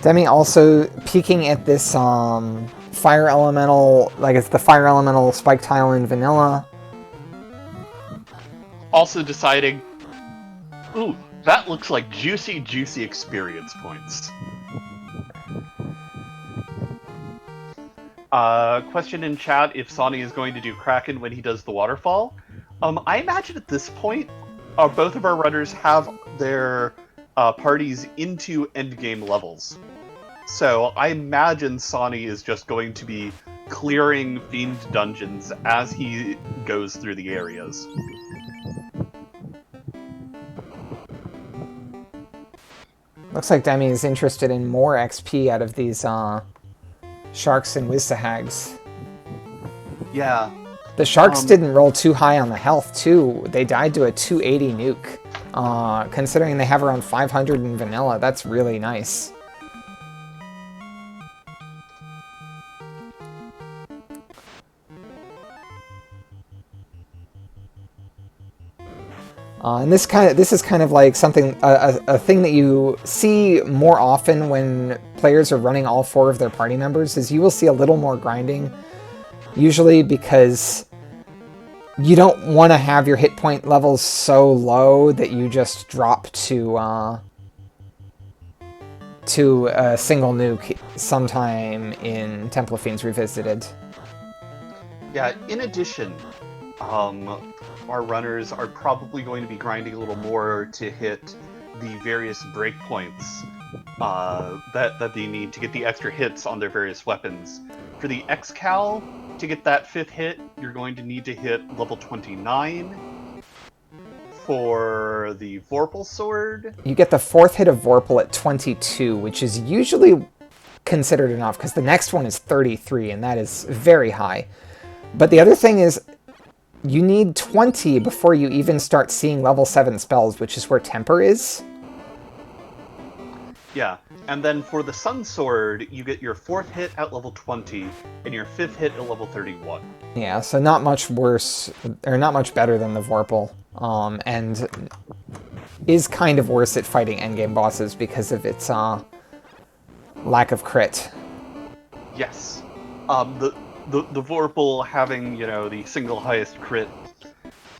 Demi also peeking at this fire elemental, like it's the fire elemental spike tile in vanilla. Also deciding, ooh, that looks like juicy, juicy experience points. Question in chat if Sawney is going to do Kraken when he does the waterfall. I imagine at this point, both of our runners have their parties into endgame levels. So I imagine Sawney is just going to be clearing Fiend dungeons as he goes through the areas. Looks like Demi is interested in more XP out of these sharks and Wizzahags. Yeah. The sharks didn't roll too high on the health, too. They died to a 280 nuke. Considering they have around 500 in vanilla, that's really nice. And this is kind of like something, a thing that you see more often when players are running all 4 of their party members, is you will see a little more grinding, usually because you don't want to have your hit point levels so low that you just drop to a single nuke sometime in Temple of Fiends Revisited. Yeah, in addition, our runners are probably going to be grinding a little more to hit the various breakpoints that they need to get the extra hits on their various weapons. For the X-Cal, to get that 5th hit, you're going to need to hit level 29. For the Vorpal Sword... You get the 4th hit of Vorpal at 22, which is usually considered enough, because the next one is 33, and that is very high. But the other thing is, you need 20 before you even start seeing level 7 spells, which is where Temper is. Yeah, and then for the Sun Sword, you get your 4th hit at level 20, and your 5th hit at level 31. Yeah, so not much worse, or not much better than the Vorpal, and is kind of worse at fighting endgame bosses because of its lack of crit. Yes. The Vorpal having, the single highest crit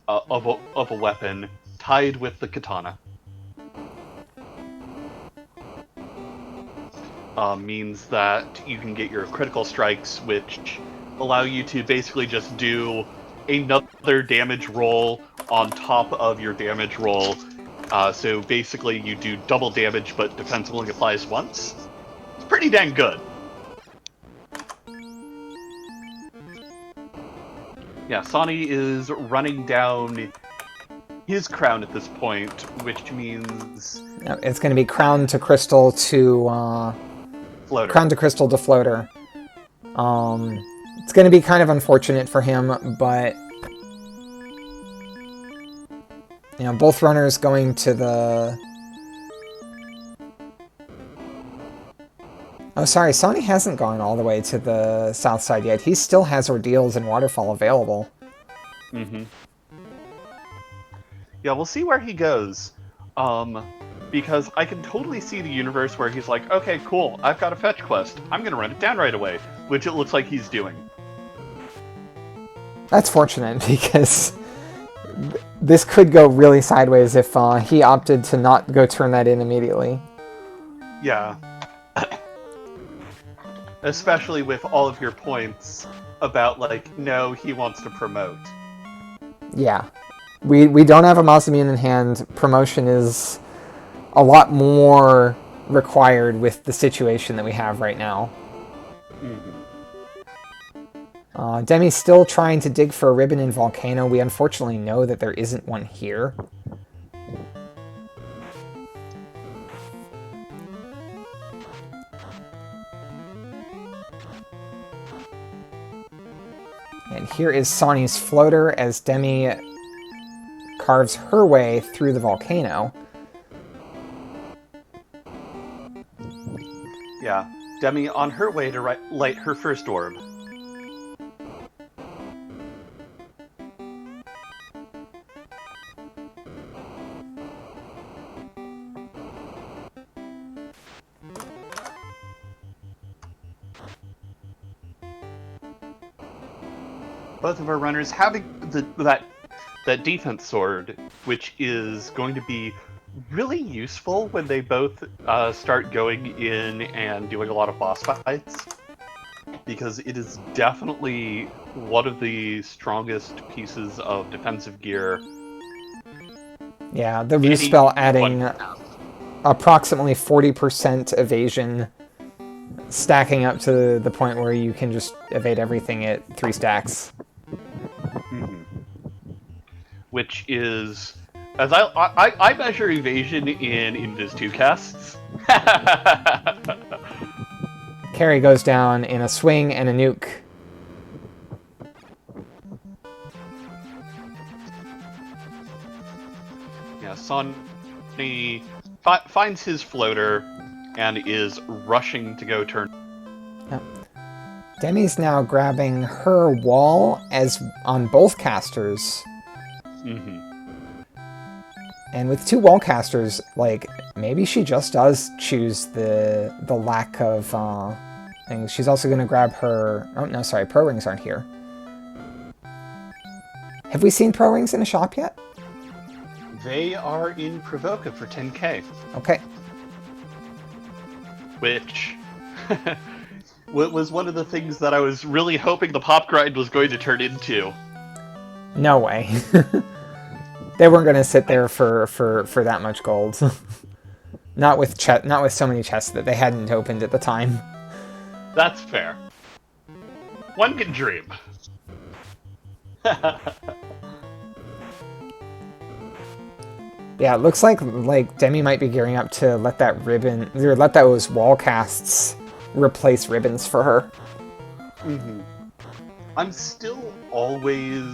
of a weapon, tied with the katana. Means that you can get your critical strikes, which allow you to basically just do another damage roll on top of your damage roll. So basically you do double damage, but defense only applies once. It's pretty dang good. Yeah, Sawney is running down his crown at this point, which means... It's going to be crown to crystal to... Floater. Crown to crystal to floater. It's going to be kind of unfortunate for him, but... both runners going to the... Oh, sorry, Sawney hasn't gone all the way to the south side yet. He still has Ordeals and Waterfall available. Mm-hmm. Yeah, we'll see where he goes. Because I can totally see the universe where he's like, okay, cool, I've got a fetch quest. I'm going to run it down right away, which it looks like he's doing. That's fortunate, because this could go really sideways if he opted to not go turn that in immediately. Yeah. Especially with all of your points about, no, he wants to promote. Yeah. We don't have a mouse immune in hand. Promotion is a lot more required with the situation that we have right now. Demi's still trying to dig for a ribbon in Volcano. We unfortunately know that there isn't one here. And here is Sawney's floater as Demi carves her way through the volcano. Yeah, Demi on her way to light her first orb. Both of our runners having that defense sword, which is going to be really useful when they both start going in and doing a lot of boss fights, because it is definitely one of the strongest pieces of defensive gear. Yeah, the ruse spell adding approximately 40% evasion, stacking up to the point where you can just evade everything at 3 stacks. Which is, as I measure evasion in Invis 2 casts. Carry goes down in a swing and a nuke. Yeah, Sawney finds his floater and is rushing to go turn. Yep. Demi's now grabbing her wall as on both casters. And with 2 wall casters, like, maybe she just does choose the lack of things. She's also going to grab her... Oh, no, sorry, pro rings aren't here. Have we seen pro rings in a shop yet? They are in Provoca for 10k. Okay. Which was one of the things that I was really hoping the pop grind was going to turn into. No way. They weren't going to sit there for that much gold. Not with so many chests that they hadn't opened at the time. That's fair. One can dream. Yeah, it looks like Demi might be gearing up to let that ribbon, or let those wall casts replace ribbons for her. I'm still always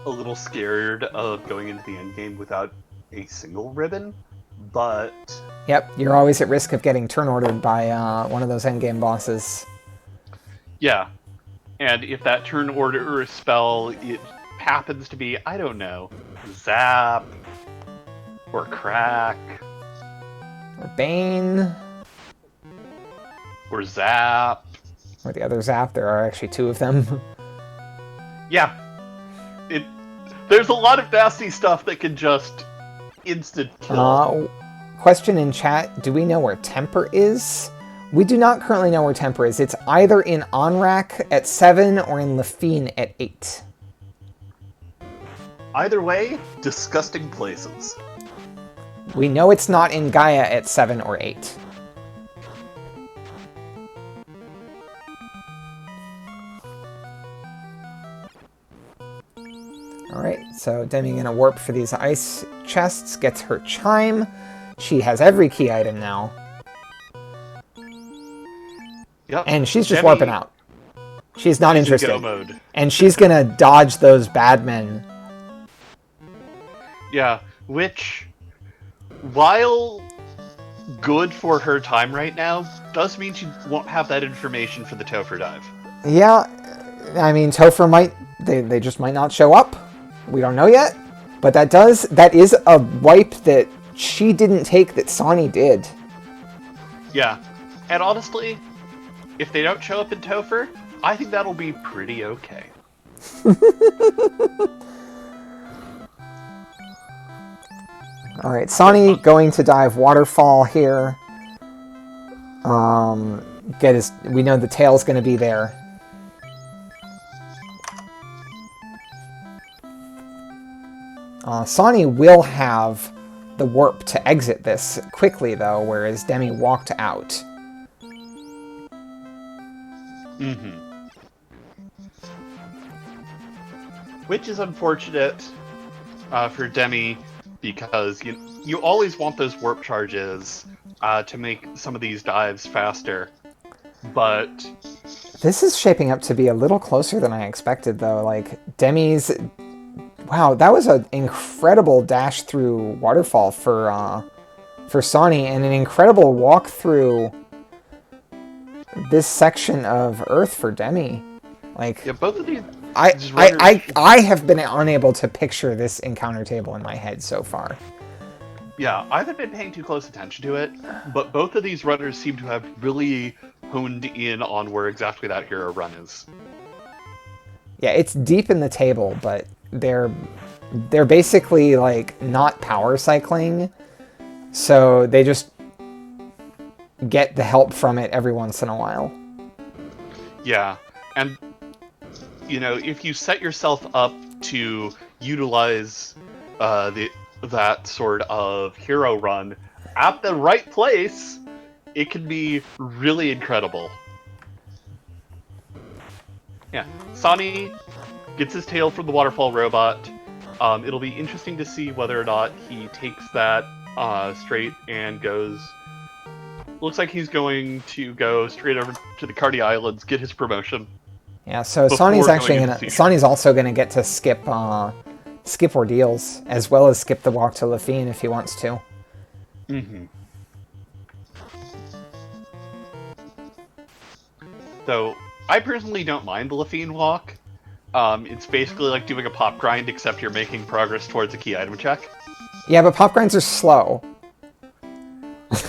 a little scared of going into the end game without a single ribbon, but... Yep, you're always at risk of getting turn ordered by one of those endgame bosses. Yeah, and if that turn order spell, it happens to be, I don't know, Zap, or Crack, Or Bane. or Zap. Or the other Zap, there are actually 2 of them. Yeah. There's a lot of nasty stuff that can just instant kill. Question in chat, do we know where Temper is? We do not currently know where Temper is. It's either in Onrak at 7 or in Lafine at 8. Either way, disgusting places. We know it's not in Gaia at 7 or 8. Alright, so Demi gonna warp for these ice chests, gets her chime. She has every key item now. Yep. And she's just Demi, warping out. She's not interested. Go mode. And she's gonna dodge those bad men. Yeah, which, while good for her time right now, does mean she won't have that information for the Topher dive. Yeah, I mean, Topher might... They just might not show up. We don't know yet. But that is a wipe that she didn't take that Sawney did. Yeah, and honestly, if they don't show up in Topher, I think that'll be pretty okay. Alright, Sawney going to dive Waterfall here. We know the tail's going to be there. Sawney will have the warp to exit this quickly, though, whereas Demi walked out. Mm-hmm. Which is unfortunate for Demi, because you always want those warp charges to make some of these dives faster. But this is shaping up to be a little closer than I expected, though. Like, Demi's... Wow, that was an incredible dash through waterfall for Sawney, and an incredible walk through this section of Earth for Demi. Like, yeah, both of these. I have been unable to picture this encounter table in my head so far. Yeah, I haven't been paying too close attention to it, but both of these runners seem to have really honed in on where exactly that hero run is. Yeah, it's deep in the table, but they're basically like not power cycling, so they just get the help from it every once in a while. Yeah, and if you set yourself up to utilize that sort of hero run at the right place, it can be really incredible. Yeah, Sawney gets his tail from the waterfall robot. It'll be interesting to see whether or not he takes that straight and goes... Looks like he's going to go straight over to the Cardi Islands, get his promotion. Yeah, so Sawney's also gonna get to skip ordeals, as well as skip the walk to Lafine if he wants to. Mm-hmm. So, I personally don't mind the Lafine walk. It's basically like doing a pop grind, except you're making progress towards a key item check. Yeah, but pop grinds are slow.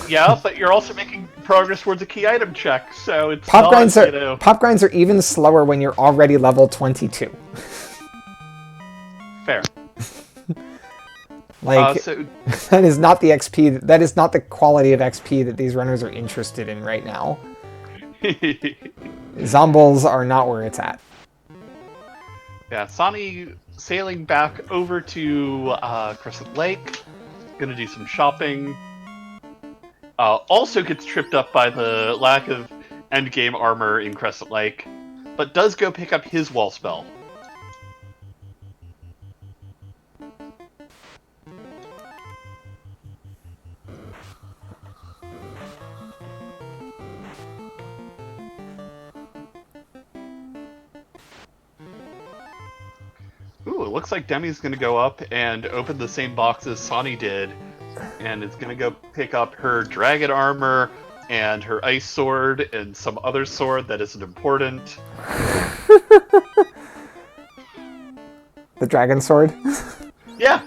Yeah, but you're also making progress towards a key item check, so it's pop grinds are even slower when you're already level 22. Fair. That is not the XP. That is not the quality of XP that these runners are interested in right now. Zombles are not where it's at. Yeah, Sawney sailing back over to Crescent Lake, gonna do some shopping. Also gets tripped up by the lack of endgame armor in Crescent Lake, but does go pick up his wall spell. Ooh, it looks like Demi's gonna go up and open the same box as Sawney did, and it's gonna go pick up her dragon armor and her ice sword and some other sword that isn't important. The dragon sword? Yeah!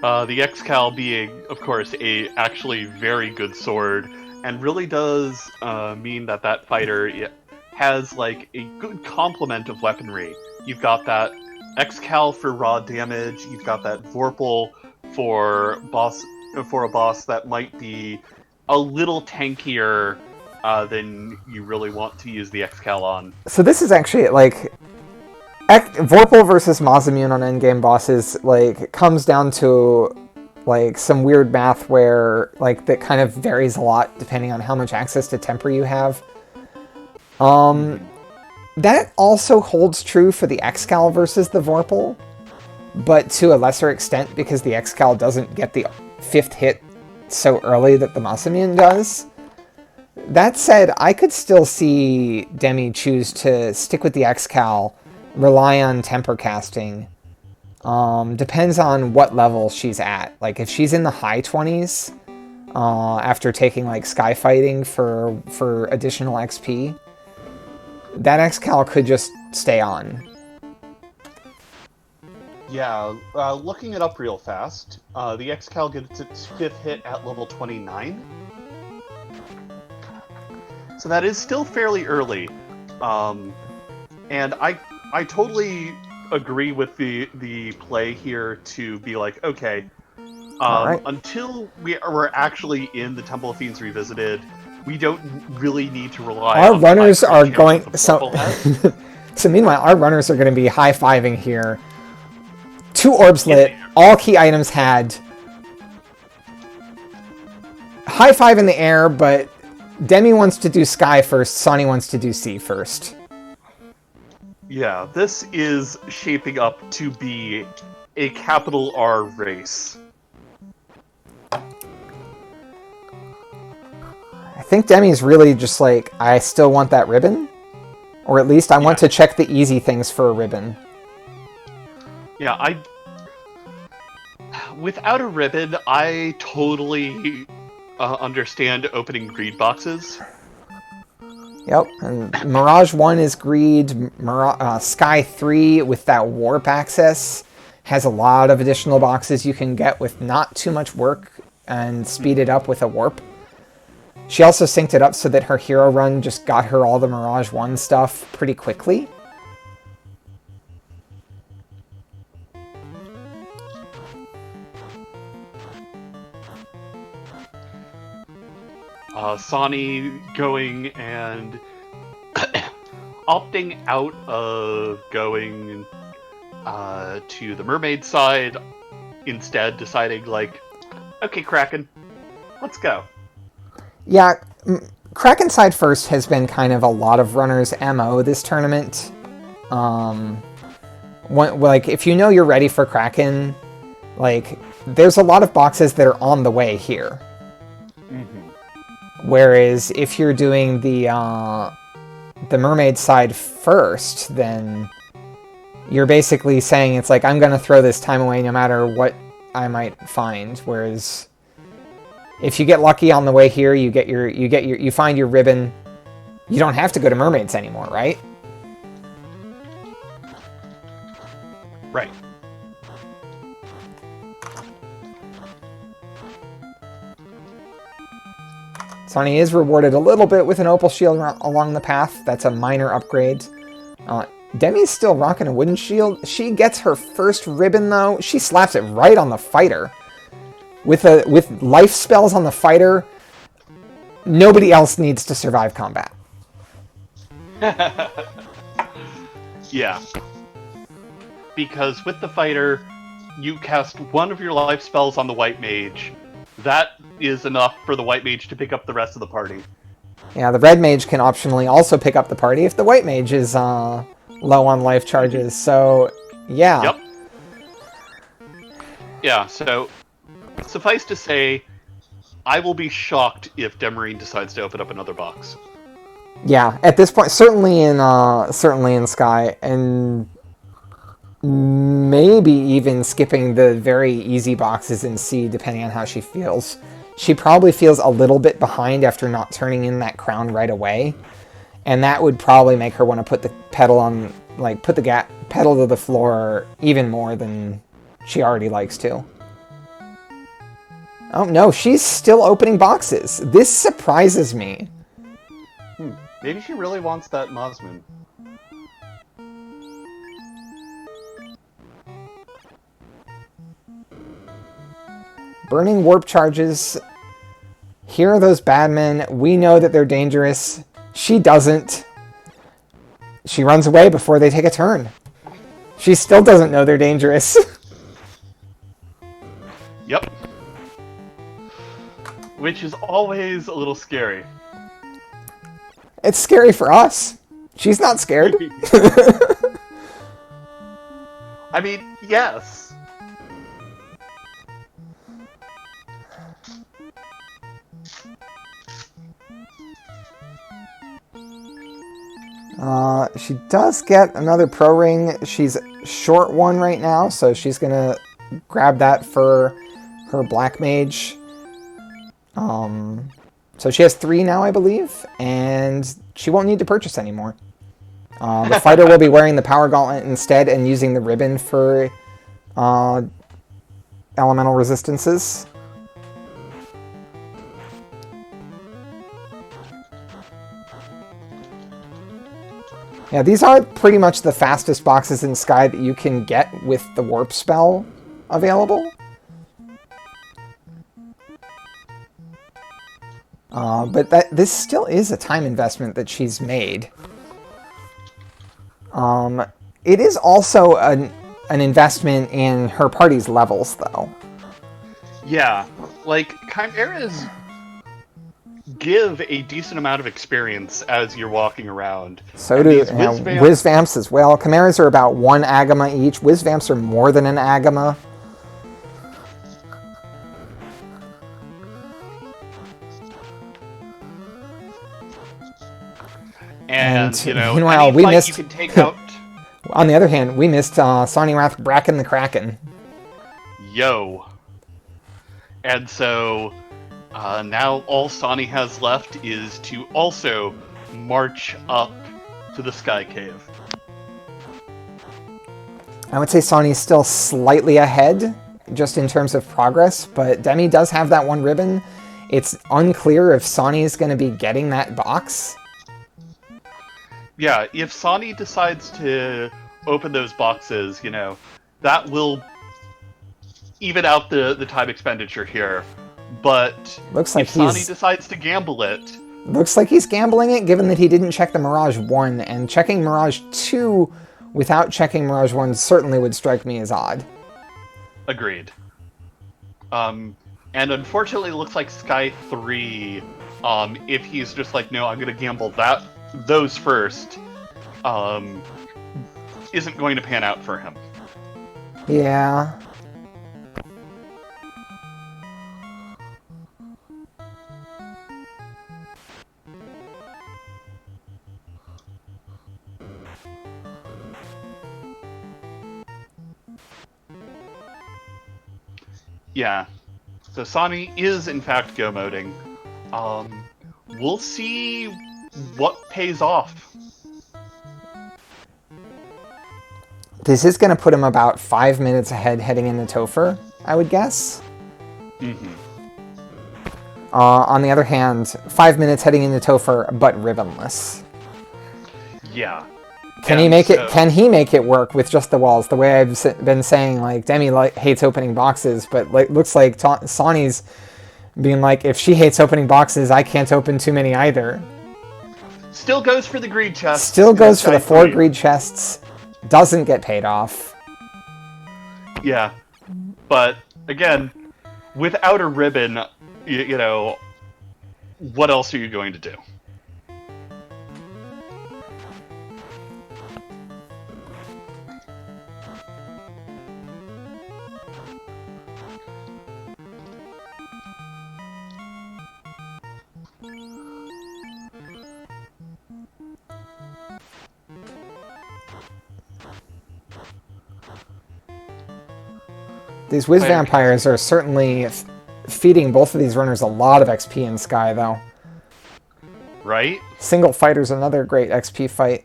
The X-Cal being, of course, a actually very good sword, and really does mean that fighter has like a good complement of weaponry. You've got that X-Cal for raw damage, you've got that Vorpal for a boss that might be a little tankier than you really want to use the X-Cal on. So this is actually like Vorpal versus Masamune on endgame bosses like comes down to like some weird math where like that kind of varies a lot depending on how much access to temper you have. That also holds true for the X-Cal versus the Vorpal, but to a lesser extent because the X-Cal doesn't get the 5th hit so early that the Masamune does. That said, I could still see Demi choose to stick with the X-Cal, rely on temper casting. Depends on what level she's at. Like if she's in the high 20s, after taking like sky fighting for additional XP, that X-Cal could just stay on. Yeah, looking it up real fast, the X-Cal gets its 5th hit at level 29. So that is still fairly early. And I totally agree with the play here to be like, okay, right. Until we're actually in the Temple of Fiends Revisited, we don't really need to rely Our on runners are going... So meanwhile, our runners are going to be high-fiving here. 2 orbs lit, all key items had. High five in the air, but Demi wants to do sky first, Sonny wants to do sea first. Yeah, this is shaping up to be a capital R race. I think Demi's really just like, I still want that ribbon. Or at least I want to check the easy things for a ribbon. Yeah, without a ribbon, I totally understand opening greed boxes. Yep, and Mirage 1 is greed. Sky 3 with that warp access has a lot of additional boxes you can get with not too much work and speed it up with a warp. She also synced it up so that her hero run just got her all the Mirage 1 stuff pretty quickly. Sani going and opting out of going to the mermaid side, instead deciding like, okay, Kraken, let's go. Yeah, Kraken side first has been kind of a lot of runners' MO this tournament. Like, if you know you're ready for Kraken, like, there's a lot of boxes that are on the way here. Whereas if you're doing the mermaid side first, then you're basically saying it's like, I'm going to throw this time away no matter what I might find. Whereas if you get lucky on the way here, you find your ribbon, you don't have to go to mermaids anymore, right? Right. Sonny is rewarded a little bit with an opal shield along the path. That's a minor upgrade. Demi's still rocking a wooden shield. She gets her first ribbon, though. She slaps it right on the fighter. With life spells on the fighter, nobody else needs to survive combat. Yeah. Because with the fighter, you cast one of your life spells on the white mage. That is enough for the white mage to pick up the rest of the party. Yeah, the red mage can optionally also pick up the party if the white mage is low on life charges. So, yeah. Yep. Yeah, so suffice to say, I will be shocked if Demerine decides to open up another box. Yeah, at this point, certainly in Sky, and maybe even skipping the very easy boxes in C, depending on how she feels. She probably feels a little bit behind after not turning in that crown right away, and that would probably make her want to put the pedal on, like, put the pedal to the floor even more than she already likes to. Oh no, she's still opening boxes. This surprises me. Maybe she really wants that Mosman. Burning warp charges. Here are those bad men. We know that they're dangerous. She doesn't. She runs away before they take a turn. She still doesn't know they're dangerous. Yep. Which is always a little scary. It's scary for us. She's not scared. I mean, yes. She does get another pro ring. She's short one right now, so she's gonna grab that for her black mage. So she has 3 now, I believe, and she won't need to purchase anymore. The fighter will be wearing the power gauntlet instead and using the ribbon for elemental resistances. Yeah, these are pretty much the fastest boxes in Sky that you can get with the warp spell available. But this still is a time investment that she's made. It is also an investment in her party's levels, though. Yeah, like, chimeras give a decent amount of experience as you're walking around. So And do these Whiz Vamps as well. Chimeras are about 1 agama each. Whiz Vamps are more than an agama. And, you know, meanwhile, any we fight missed. you can take out. On the other hand, we missed Sawneyrath Bracken the Kraken. Yo. And so now all Sani has left is to also march up to the Sky Cave. I would say Sawny's still slightly ahead, just in terms of progress, but Demi does have that 1 ribbon. It's unclear if Sawny is going to be getting that box. Yeah, if Sani decides to open those boxes, you know, that will even out the time expenditure here. But Looks like if Sani decides to gamble it... Looks like he's gambling it, given that he didn't check the Mirage 1, and checking Mirage 2 without checking Mirage 1 certainly would strike me as odd. Agreed. And unfortunately, it looks like Sky 3, if he's just like, no, I'm going to gamble those first, isn't going to pan out for him. Yeah. Yeah. So Sani is, in fact, go-moding. We'll see what pays off. This is going to put him about 5 minutes ahead heading into Topher, I would guess. Mm-hmm. On the other hand, 5 minutes heading into Topher, but ribbonless. Yeah. Can he make it? Can he make it work with just the walls? The way I've been saying, like, Demi hates opening boxes, but looks like Sawny's being like, if she hates opening boxes, I can't open too many either. Still goes for the greed chest. Still goes for the 4 greed chests. Doesn't get paid off. Yeah, but again, without a ribbon, you know, what else are you going to do? These Whiz Vampires are certainly feeding both of these runners a lot of XP in Sky, though. Right? Single Fighter's another great XP fight.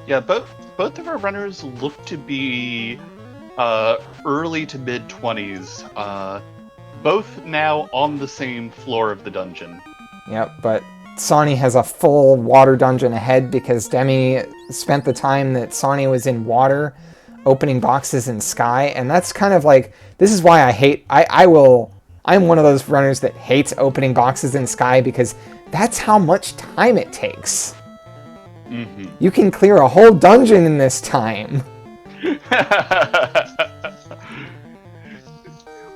Yeah, both of our runners look to be early to mid-20s. Both now on the same floor of the dungeon. Yep, but Sawny has a full water dungeon ahead because Demi spent the time that Sawny was in water opening boxes in Sky, and that's kind of like, this is why I'm one of those runners that hates opening boxes in Sky, because that's how much time it takes. Mm-hmm. You can clear a whole dungeon in this time.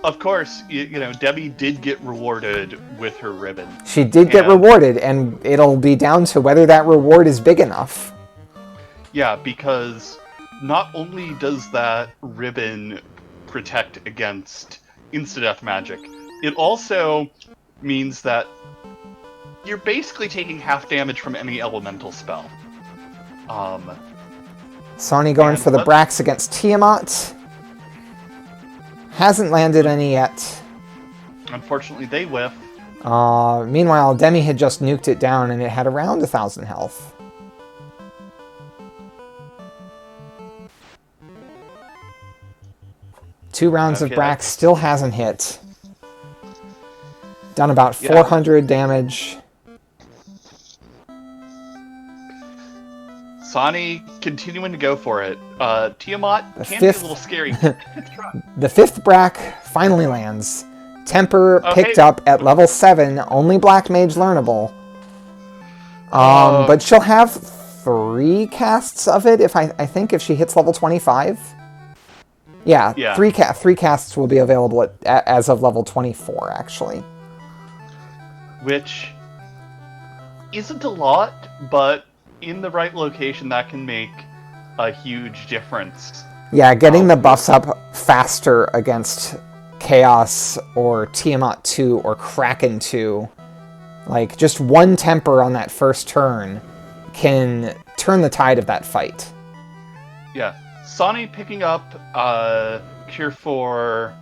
Of course, you know, Debbie did get rewarded with her ribbon. She did get rewarded, and it'll be down to whether that reward is big enough. Yeah, because not only does that ribbon protect against insta-death magic, it also means that you're basically taking half damage from any elemental spell. Sawny going for the Brax against Tiamat. Hasn't landed any yet. Unfortunately, they whiff. Meanwhile, Demi had just nuked it down, and it had around 1,000 health. Two rounds of Brax still hasn't hit. Done about 400 damage. Sani continuing to go for it. Tiamat can be a little scary. The 5th Brack finally lands. Temper picked up at level 7, only Black Mage learnable. But she'll have 3 casts of it. If I think if she hits level 25. Yeah. 3 casts will be available as of level 24, actually. Which isn't a lot, but in the right location, that can make a huge difference. Yeah, getting the buffs up faster against Chaos or Tiamat 2 or Kraken 2. Like, just one temper on that first turn can turn the tide of that fight. Yeah. Sawney picking up Cure 4...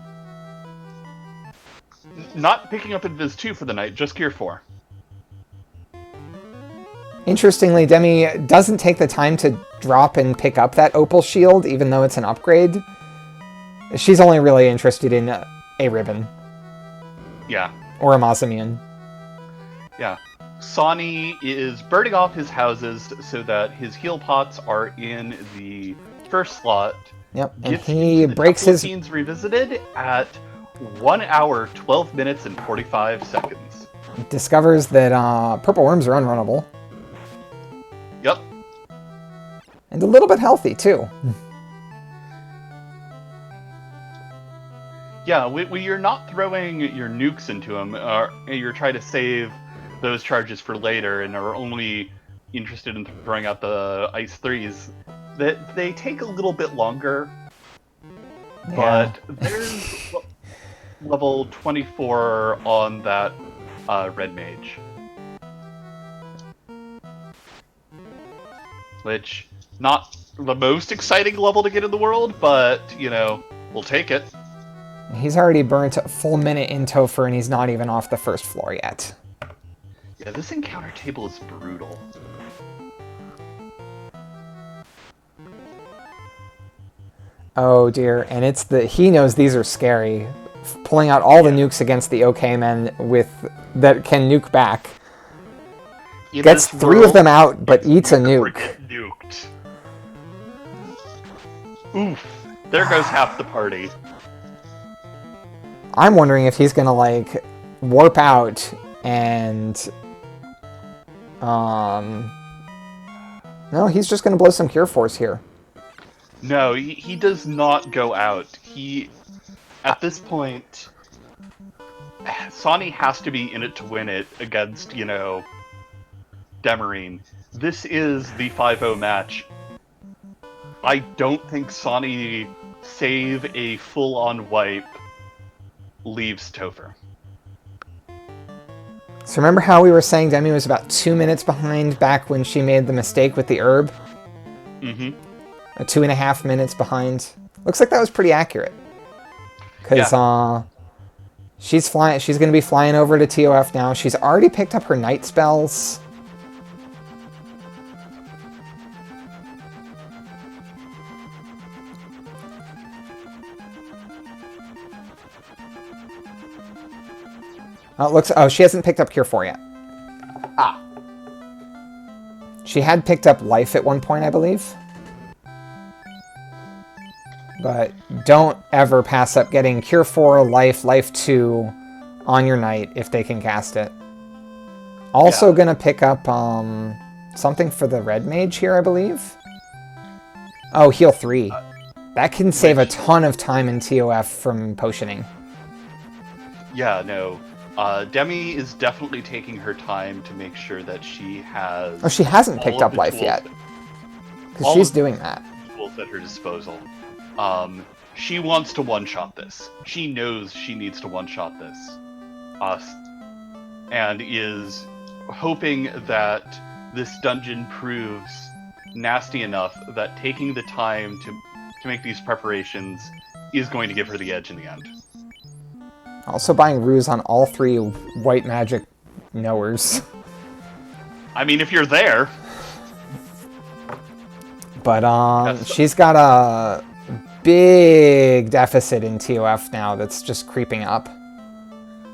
Not picking up Invis 2 for the night, just Cure 4. Interestingly, Demi doesn't take the time to drop and pick up that Opal Shield, even though it's an upgrade. She's only really interested in a ribbon. Yeah. Or a Mazamian. Yeah. Sawney is birding off his houses so that his heal pots are in the first slot. Yep, and he breaks his... Scenes revisited at 1 hour, 12 minutes, and 45 seconds. Discovers that purple worms are unrunnable. Yep. And a little bit healthy, too. Yeah, when you're not throwing your nukes into them, you're trying to save those charges for later and are only interested in throwing out the Ice 3s, that they take a little bit longer. Yeah. But there's level 24 on that Red Mage. Which, not the most exciting level to get in the world, but, you know, we'll take it. He's already burnt a full minute in Topher, and he's not even off the first floor yet. Yeah, this encounter table is brutal. Oh dear, and it's he knows these are scary. Pulling out all the nukes against the OK men that can nuke back. Gets 3 of them out, but eats a nuke. Nuked. Oof. There goes half the party. I'm wondering if he's gonna, like, warp out and... No, he's just gonna blow some Cure Force here. No, he does not go out. At this point, Sawney has to be in it to win it against, you know, Demerine. This is the 5-0 match. I don't think Sawney, save a full-on wipe, leaves Topher. So remember how we were saying Demi was about 2 minutes behind back when she made the mistake with the herb? Mm-hmm. 2.5 minutes behind. Looks like that was pretty accurate. Because she's flying. She's going to be flying over to TOF now. She's already picked up her night spells. Oh, she hasn't picked up Cure 4 yet. Ah. She had picked up Life at one point, I believe. But don't ever pass up getting Cure 4, Life 2 on your night if they can cast it. Also gonna pick up something for the Red Mage here, I believe. Oh, Heal 3. That can save a ton of time in TOF from potioning. Yeah, no. Demi is definitely taking her time to make sure that she has... Oh, she hasn't picked up Life yet. Because she's doing that. Tools at her disposal. She wants to one-shot this. She knows she needs to one-shot this. And is hoping that this dungeon proves nasty enough that taking the time to make these preparations is going to give her the edge in the end. Also buying ruse on all 3 white magic knowers. I mean, if you're there. But she's got a big deficit in TOF now that's just creeping up.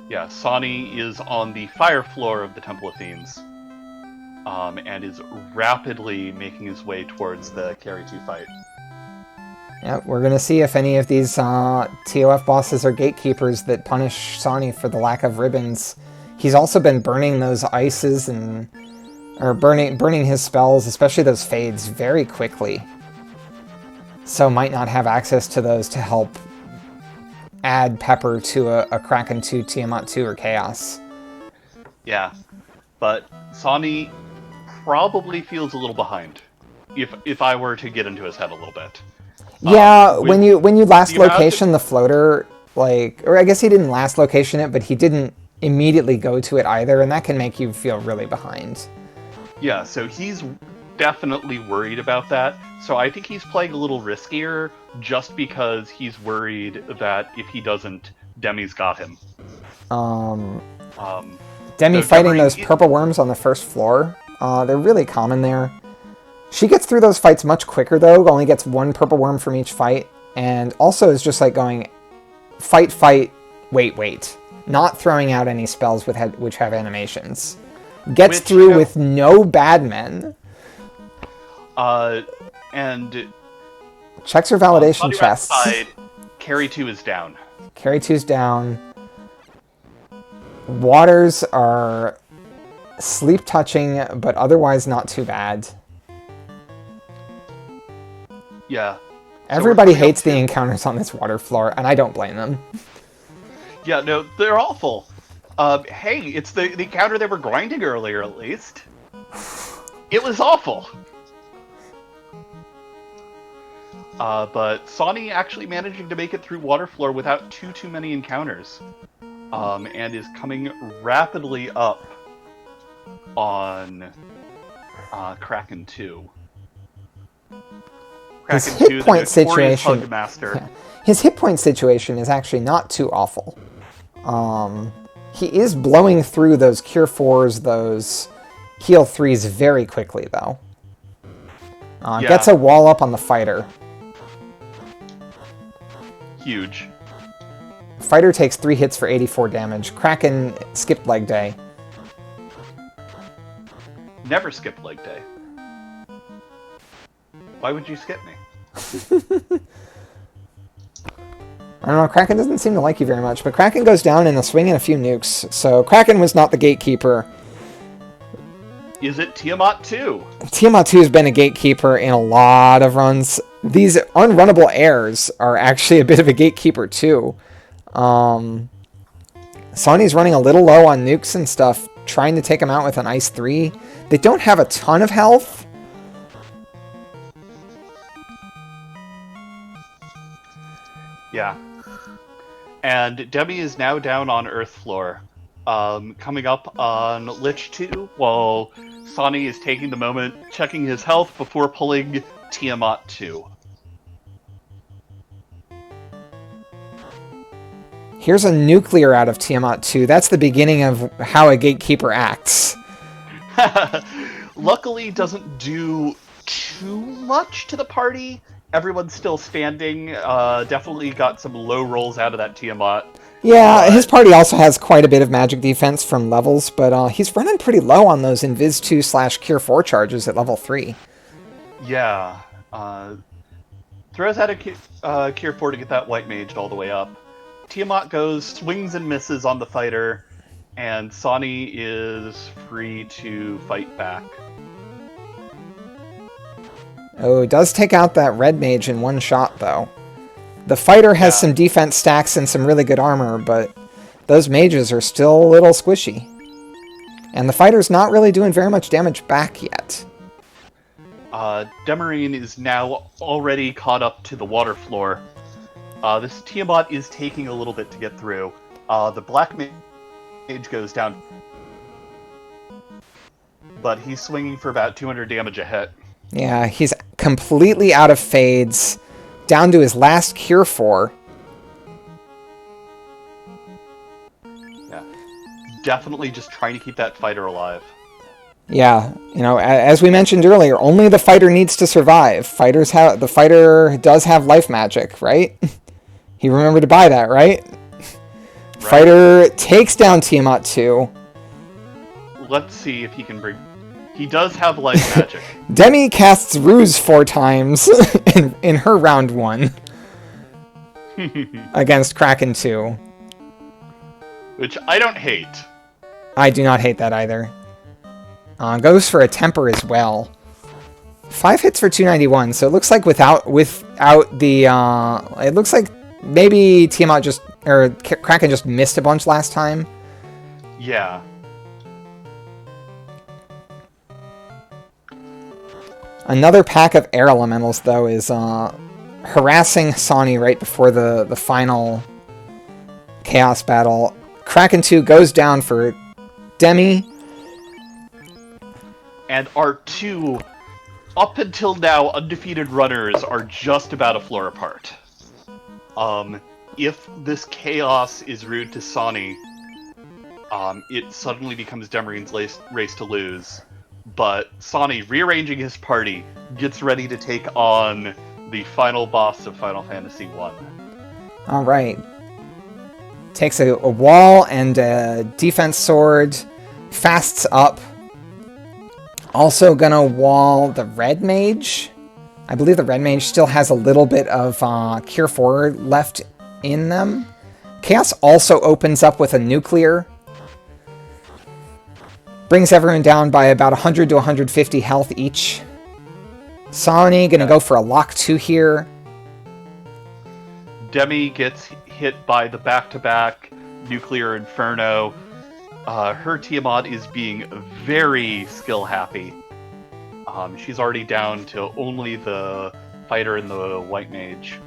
Yeah, Sawney is on the fire floor of the Temple of Fiends. And is rapidly making his way towards the Carry 2 fight. Yeah, we're going to see if any of these TOF bosses are gatekeepers that punish Sawney for the lack of ribbons. He's also been burning those ices and or burning his spells, especially those fades, very quickly. So might not have access to those to help add pepper to a Kraken 2, Tiamat 2, or Chaos. Yeah, but Sawney probably feels a little behind. If I were to get into his head a little bit. Yeah, when you last the amount location the floater, like, or I guess he didn't last location it, but he didn't immediately go to it either, and that can make you feel really behind. Yeah, so he's definitely worried about that. So I think he's playing a little riskier just because he's worried that if he doesn't, Demi's got him. Demi so fighting Demerine- those purple worms on the first floor. They're really common there. She gets through those fights much quicker, though. Only gets one purple worm from each fight. And also is just like going, fight, fight, wait. Not throwing out any spells which have animations. Gets through with no bad men. And checks her validation chests. Side, Carry 2 is down. Carry 2's down. Waters are sleep touching, but otherwise not too bad. Yeah. Everybody hates the encounters on this water floor, and I don't blame them. Yeah, no, they're awful. Hey, it's the encounter they were grinding earlier, at least. It was awful. But Sawney actually managing to make it through water floor without too many encounters. And is coming rapidly up on Kraken 2. His hit point situation. Master. His hit point situation is actually not too awful. He is blowing through those Cure 4s, those Heal 3s very quickly, though. Gets a wall up on the fighter. Huge. Fighter takes 3 hits for 84 damage. Kraken skipped leg day. Never skipped leg day. Why would you skip me? I don't know, Kraken doesn't seem to like you very much, but Kraken goes down in a swing and a few nukes, so Kraken was not the gatekeeper. Is it Tiamat 2? Tiamat 2 has been a gatekeeper in a lot of runs. These unrunnable airs are actually a bit of a gatekeeper too. Sawney's running a little low on nukes and stuff, trying to take him out with an Ice 3. They don't have a ton of health. Yeah. And Demi is now down on Earth floor. Coming up on Lich 2, while Sawney is taking the moment, checking his health before pulling Tiamat 2. Here's a nuclear out of Tiamat 2. That's the beginning of how a gatekeeper acts. Luckily, doesn't do too much to the party. Everyone's still standing. Definitely got some low rolls out of that Tiamat. Yeah, his party also has quite a bit of magic defense from levels, but he's running pretty low on those Invis 2/Cure 4 charges at level 3. Yeah. Throws out a Cure 4 to get that White Mage all the way up. Tiamat goes, swings and misses on the fighter, and Sawney is free to fight back. Oh, it does take out that red mage in one shot, though. The fighter has some defense stacks and some really good armor, but those mages are still a little squishy. And the fighter's not really doing very much damage back yet. Demerine is now already caught up to the water floor. This Tiamat is taking a little bit to get through. The black mage goes down, but he's swinging for about 200 damage a hit. Yeah, he's completely out of fades, down to his last Cure 4. Yeah, definitely just trying to keep that fighter alive. Yeah, you know, as we mentioned earlier, only the fighter needs to survive. The fighter does have life magic, right? He remembered to buy that, right? Fighter takes down Tiamat 2. Let's see if he can bring... He does have life magic. Demi casts Ruse 4 times in her round 1 against Kraken 2. Which I don't hate. I do not hate that either. Goes for a temper as well. 5 hits for 291, so it looks like without the... it looks like maybe Tiamat just... or Kraken just missed a bunch last time. Yeah. Another pack of air elementals, though, is harassing Sawney right before the final chaos battle. Kraken 2 goes down for Demi. And our two, up until now, undefeated runners are just about a floor apart. If this chaos is rude to Sawney, it suddenly becomes Demerine's race to lose. But Sawney, rearranging his party, gets ready to take on the final boss of Final Fantasy I. Alright. Takes a wall and a defense sword. Fasts up. Also gonna wall the red mage. I believe the red mage still has a little bit of Cure 4 left in them. Chaos also opens up with a nuclear. Brings everyone down by about 100 to 150 health each. Sawney gonna go for a lock 2 here. Demi gets hit by the back-to-back nuclear inferno. Her Tiamat is being very skill-happy. She's already down to only the fighter and the white mage.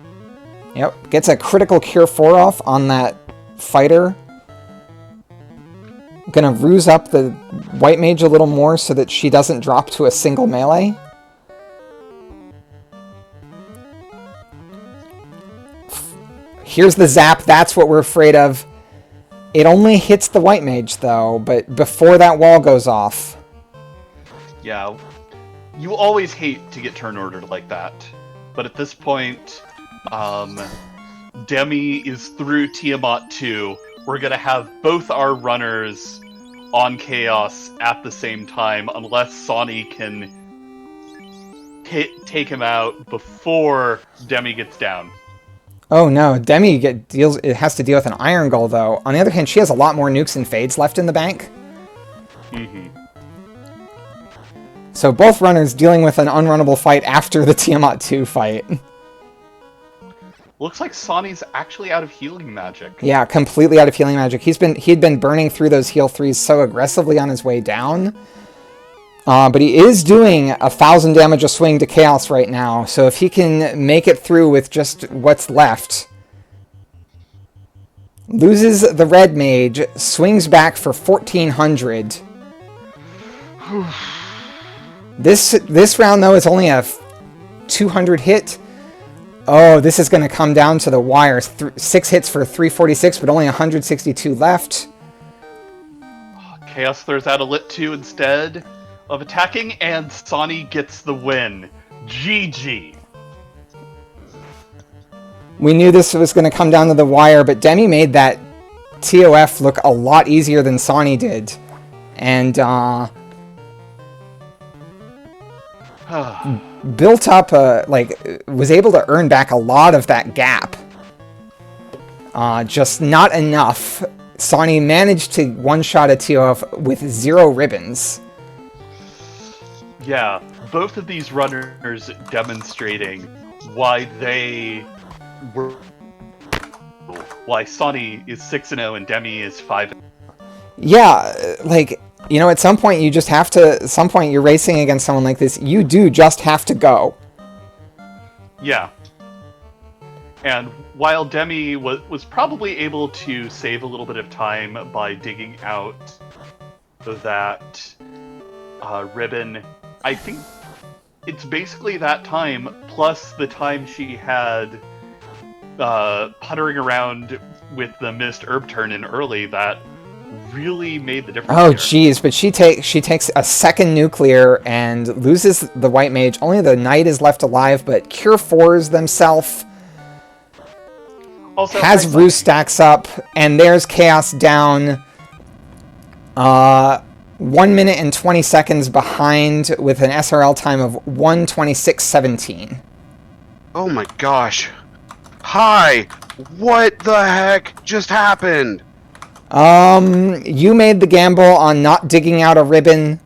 Yep, gets a critical Cure 4 off on that fighter. Gonna ruse up the white mage a little more so that she doesn't drop to a single melee. Here's the zap, that's what we're afraid of. It only hits the white mage though, but before that wall goes off. Yeah, you always hate to get turn ordered like that. But at this point, Demi is through Tiamat 2. We're gonna have both our runners on Chaos at the same time, unless Sawney can take him out before Demi gets down. Oh no, Demi has to deal with an Iron Gull though. On the other hand, she has a lot more nukes and fades left in the bank. Mm-hmm. So both runners dealing with an unrunnable fight after the Tiamat 2 fight. Looks like Sawney's actually out of healing magic. Yeah, completely out of healing magic. He'd been burning through those heal 3s so aggressively on his way down. But he is doing 1,000 damage a swing to Chaos right now, so if he can make it through with just what's left... Loses the red mage, swings back for 1,400. This round, though, is only a 200 hit. Oh, this is going to come down to the wire. 6 hits for 346, but only 162 left. Chaos throws out a lit 2 instead of attacking, and Sawney gets the win. GG. We knew this was going to come down to the wire, but Demi made that TOF look a lot easier than Sawney did. And, built up, was able to earn back a lot of that gap. Just not enough. Sawney managed to one-shot a TOF with 0 ribbons. Yeah, both of these runners demonstrating why Sawney is 6-0 and Demi is 5. Yeah, at some point you just have to, at some point you're racing against someone like this, you do just have to go. Yeah. And while Demi was probably able to save a little bit of time by digging out that ribbon, I think it's basically that time, plus the time she had puttering around with the missed herb turn in early that really made the difference. Oh, jeez, but she takes a second nuclear and loses the white mage. Only the knight is left alive, but Cure 4s themselves. Also, has Roost stacks up, and there's Chaos down 1 minute and 20 seconds behind with an SRL time of 1:26:17. Oh my gosh. Hi! What the heck just happened? You made the gamble on not digging out a ribbon,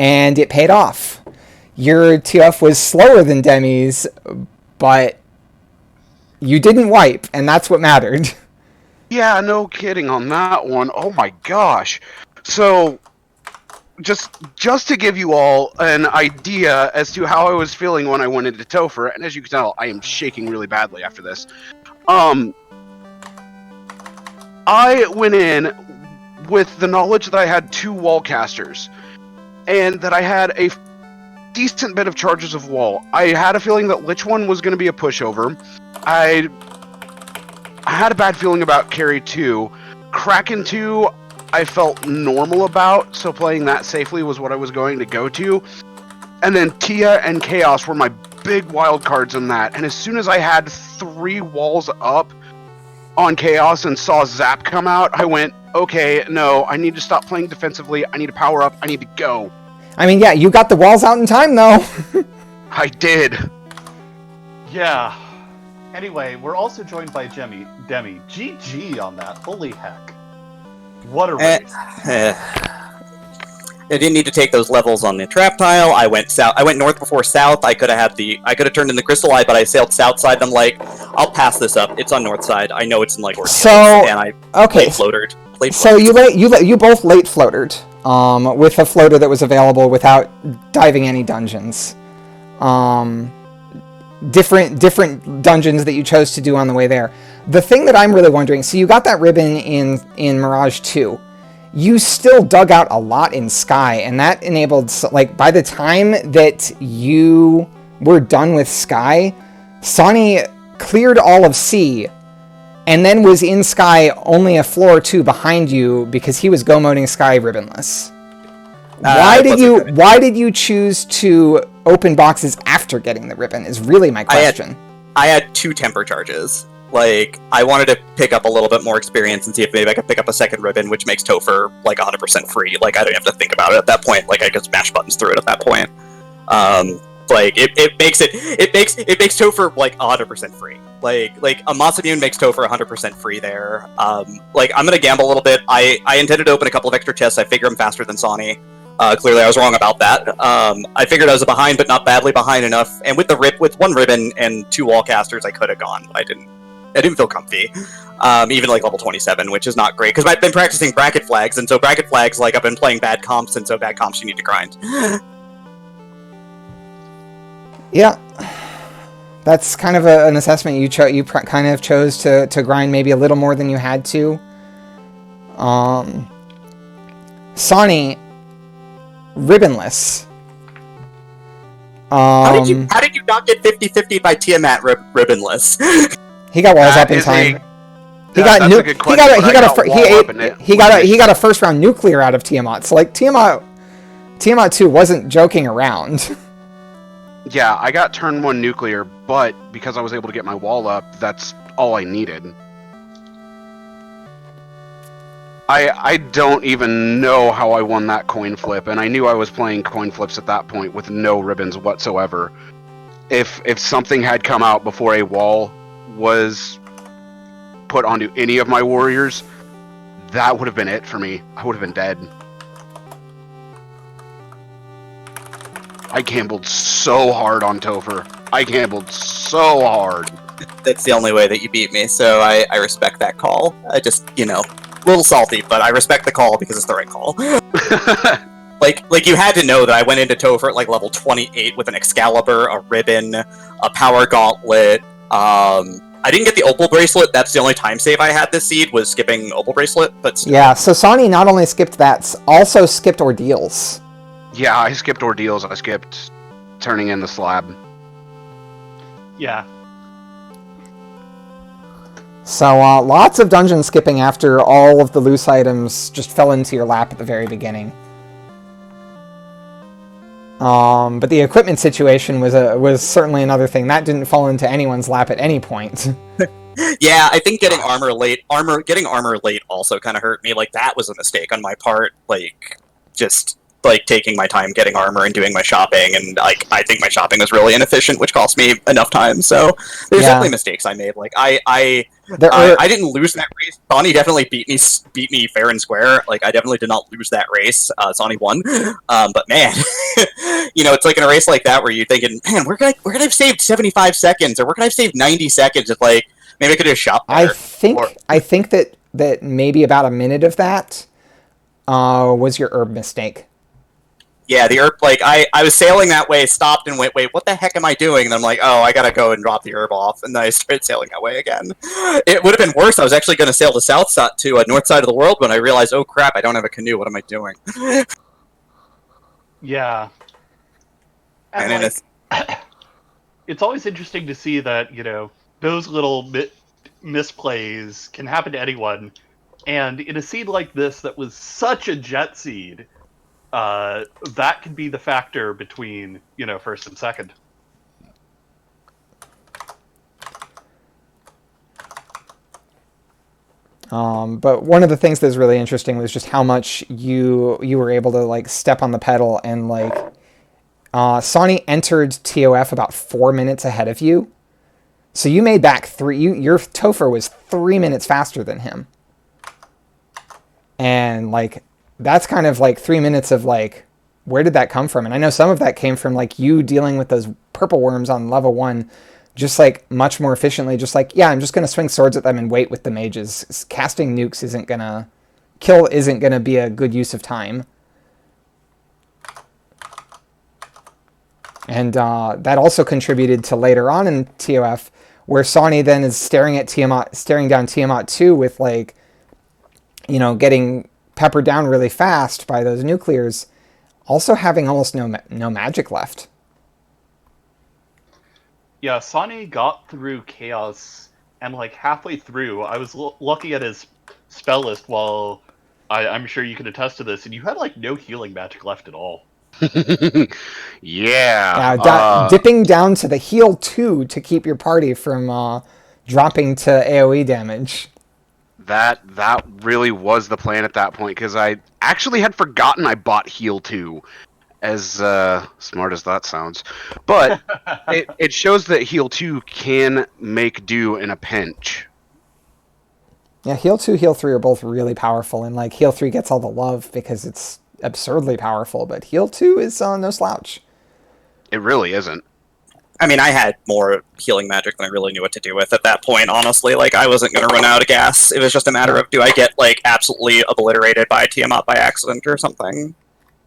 and it paid off. Your TF was slower than Demi's, but you didn't wipe, and that's what mattered. Yeah, no kidding on that one. Oh my gosh. So, just to give you all an idea as to how I was feeling when I went into Topher, and as you can tell, I am shaking really badly after this. I went in with the knowledge that I had 2 wall casters, and that I had a decent bit of charges of wall. I had a feeling that Lich 1 was going to be a pushover. I had a bad feeling about Carry 2. Kraken 2, I felt normal about, so playing that safely was what I was going to go to. And then Tia and Chaos were my big wild cards in that. And as soon as I had 3 walls up on Chaos and saw Zap come out, I went, okay, no, I need to stop playing defensively. I need to power up. I need to go. I mean, yeah, you got the walls out in time, though. I did. Yeah. Anyway, we're also joined by Demi. GG on that. Holy heck. What a race. I didn't need to take those levels on the trap tile. I went south. I went north before south. I could have turned in the crystal eye, but I sailed south side. I'm like, I'll pass this up. It's on north side. I know it's in like Orchid. So and I okay, late floatered. So you both late floatered, with a floater that was available without diving any dungeons. Different dungeons that you chose to do on the way there. The thing that I'm really wondering, so you got that ribbon in Mirage 2. You still dug out a lot in Sky, and that enabled, like, by the time that you were done with Sky, Sawney cleared all of C, and then was in Sky only a floor or 2 behind you because he was go-moding Sky ribbonless. Why did you choose to open boxes after getting the ribbon is really my question. I had 2 temper charges. Like, I wanted to pick up a little bit more experience and see if maybe I could pick up a second ribbon, which makes Topher, like, 100% free. Like, I don't have to think about it at that point. Like, I could smash buttons through it at that point. Like, it makes Topher, like, 100% free. Like, a Masamune makes Topher 100% free there. Like, I'm gonna gamble a little bit. I intended to open a couple of extra chests. I figure I'm faster than Sawney. Clearly I was wrong about that. I figured I was behind, but not badly behind enough. And with with 1 ribbon and 2 wall casters, I could have gone, but I didn't feel comfy. Even like level 27, which is not great, because I've been practicing bracket flags, and so bracket flags, like, I've been playing bad comps, and so bad comps you need to grind. Yeah. That's kind of an assessment. You kind of chose to grind maybe a little more than you had to. Sawney, ribbonless. How did you not get 50-50 by Tiamat ribbonless? He got walls up in time. He got a first round nuclear out of Tiamat. So, like, Tiamat 2 wasn't joking around. Yeah, I got turn 1 nuclear, but because I was able to get my wall up, that's all I needed. I don't even know how I won that coin flip, and I knew I was playing coin flips at that point with no ribbons whatsoever. If something had come out before a wall was put onto any of my warriors, that would have been it for me. I would have been dead. I gambled so hard on Topher. I gambled so hard. That's the only way that you beat me, so I respect that call. I just, a little salty, but I respect the call because it's the right call. Like you had to know that I went into Topher at, like, level 28 with an Excalibur, a ribbon, a power gauntlet. I didn't get the Opal bracelet. That's the only time save I had this seed, was skipping Opal bracelet, but still. Yeah, so Sawney not only skipped that, also skipped ordeals. Yeah, I skipped ordeals. I skipped turning in the slab. Yeah. So, lots of dungeon skipping after all of the loose items just fell into your lap at the very beginning. But the equipment situation was certainly another thing. That didn't fall into anyone's lap at any point. Yeah, I think getting armor late also kind of hurt me. Like, that was a mistake on my part. Like, just like taking my time getting armor and doing my shopping, and like I think my shopping was really inefficient, which cost me enough time. So there's definitely mistakes I made. Like I didn't lose that race. Sonny definitely beat me fair and square. Like I definitely did not lose that race. Sonny won. But man, it's like in a race like that where you're thinking, man, where could I have saved 75 seconds, or where could I have saved 90 seconds if like maybe I could have shot better. I think that maybe about a minute of that was your herb mistake. Yeah, the herb, like, I was sailing that way, stopped and went, wait, what the heck am I doing? And I'm like, oh, I gotta go and drop the herb off. And then I started sailing that way again. It would have been worse. I was actually going to sail the south side to north side of the world when I realized, oh crap, I don't have a canoe. What am I doing? Yeah. And like, it's always interesting to see that, those little misplays can happen to anyone. And in a seed like this that was such a jet seed, that could be the factor between, first and second. But one of the things that was really interesting was just how much you were able to like step on the pedal, and like Sonny entered TOF about 4 minutes ahead of you. So you made back your Topher was 3 minutes faster than him. And like that's kind of like 3 minutes of like, where did that come from? And I know some of that came from like you dealing with those purple worms on level 1 just like much more efficiently. Just like, yeah, I'm just going to swing swords at them and wait with the mages. Casting nukes isn't going to be a good use of time. And that also contributed to later on in TOF, where Sawney then is staring down Tiamat 2 with like, getting peppered down really fast by those nuclears, also having almost no magic left. Yeah, Sonny got through Chaos, and like halfway through, I was looking at his spell list while I'm sure you can attest to this, and you had like no healing magic left at all. Yeah. Dipping down to the heal 2 to keep your party from dropping to AoE damage. That really was the plan at that point, because I actually had forgotten I bought heal 2, as smart as that sounds. But it shows that heal 2 can make do in a pinch. Yeah, heal 2, heal 3 are both really powerful, and like heal 3 gets all the love because it's absurdly powerful, but heal 2 is no slouch. It really isn't. I mean, I had more healing magic than I really knew what to do with at that point, honestly. Like, I wasn't going to run out of gas. It was just a matter of, do I get, like, absolutely obliterated by Tiamat by accident or something?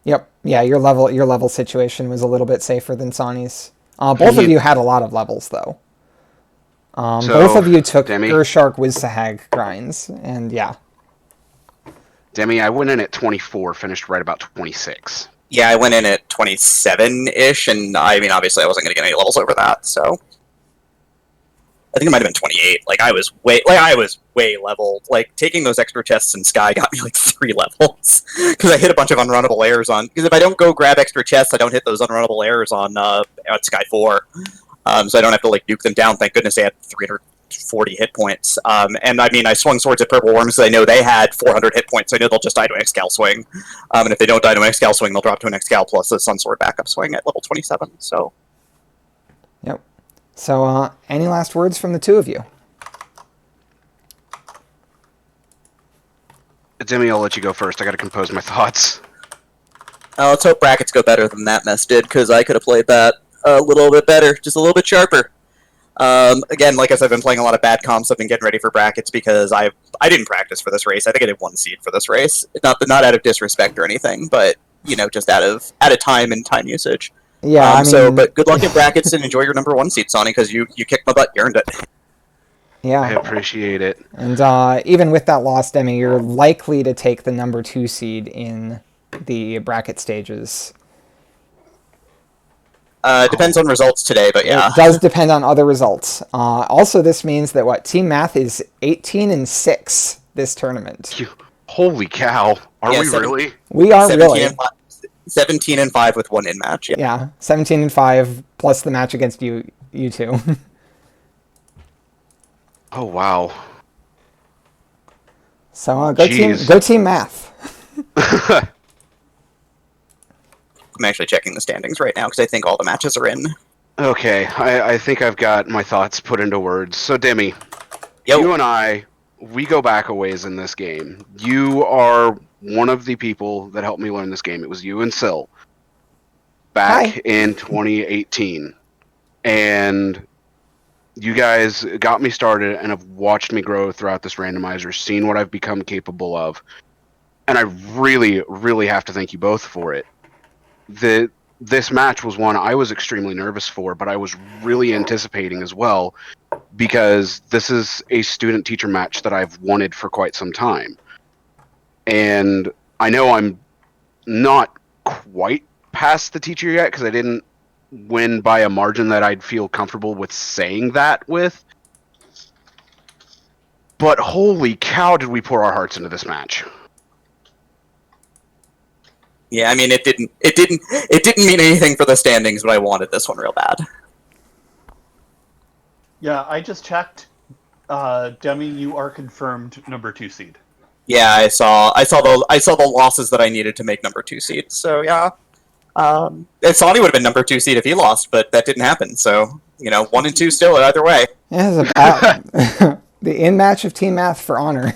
Yep. Yeah, your level situation was a little bit safer than Sonny's. Both of you had a lot of levels, though. Both of you took Urshark Wiz-Sahag grinds, and yeah. Demi, I went in at 24, finished right about 26. Yeah, I went in at 27-ish, and I mean, obviously I wasn't going to get any levels over that, so... I think it might have been 28. I was way leveled. Like, taking those extra chests in Sky got me, 3 levels. Because I hit a bunch of unrunnable errors on... Because if I don't go grab extra chests, I don't hit those unrunnable errors on Sky 4. So I don't have to, nuke them down. Thank goodness they had 340 hit points. And, I mean, I swung swords at Purple Worms, so I know they had 400 hit points, so I know they'll just die to an Excal swing. And if they don't die to an Excal swing, they'll drop to an Excal plus a Sun Sword backup swing at level 27, so... Yep. So, any last words from the two of you? Demi, I'll let you go first. I gotta compose my thoughts. Let's hope brackets go better than that mess did, because I could have played that a little bit better, just a little bit sharper. Again, like I said, I've been playing a lot of bad comps. I've been getting ready for brackets because I didn't practice for this race. I think I did 1 seed for this race. Not out of disrespect or anything, but just out of time and time usage. Yeah, but good luck in brackets and enjoy your number 1 seed, Sonny, because you kicked my butt. You earned it. Yeah, I appreciate it. And even with that loss, Demi, you're likely to take the number 2 seed in the bracket stages. Depends on results today, but yeah. It does depend on other results. Also, this means that Team Math is 18-6 this tournament. Holy cow! Are we really? We are really. 17-5 with 1 in match. Yeah, 17-5 plus the match against you two. Oh wow! So go team Math. I'm actually checking the standings right now because I think all the matches are in. Okay, I think I've got my thoughts put into words. So, Demi, Yo. you and I, we go back a ways in this game. You are one of the people that helped me learn this game. It was you and Sil back Hi. in 2018. And you guys got me started and have watched me grow throughout this randomizer, seen what I've become capable of. And I really, really have to thank you both for it. This match was one I was extremely nervous for, but I was really anticipating as well, because this is a student-teacher match that I've wanted for quite some time. And I know I'm not quite past the teacher yet, because I didn't win by a margin that I'd feel comfortable with saying that with. But holy cow, did we pour our hearts into this match. Yeah, I mean, it didn't mean anything for the standings, but I wanted this one real bad. Yeah, I just checked. Demi, you are confirmed number 2 seed. Yeah, I saw the losses that I needed to make number 2 seed. So yeah, and Sawney would have been number 2 seed if he lost, but that didn't happen. So 1 and 2 still either way. It was about the in match of team math for honor.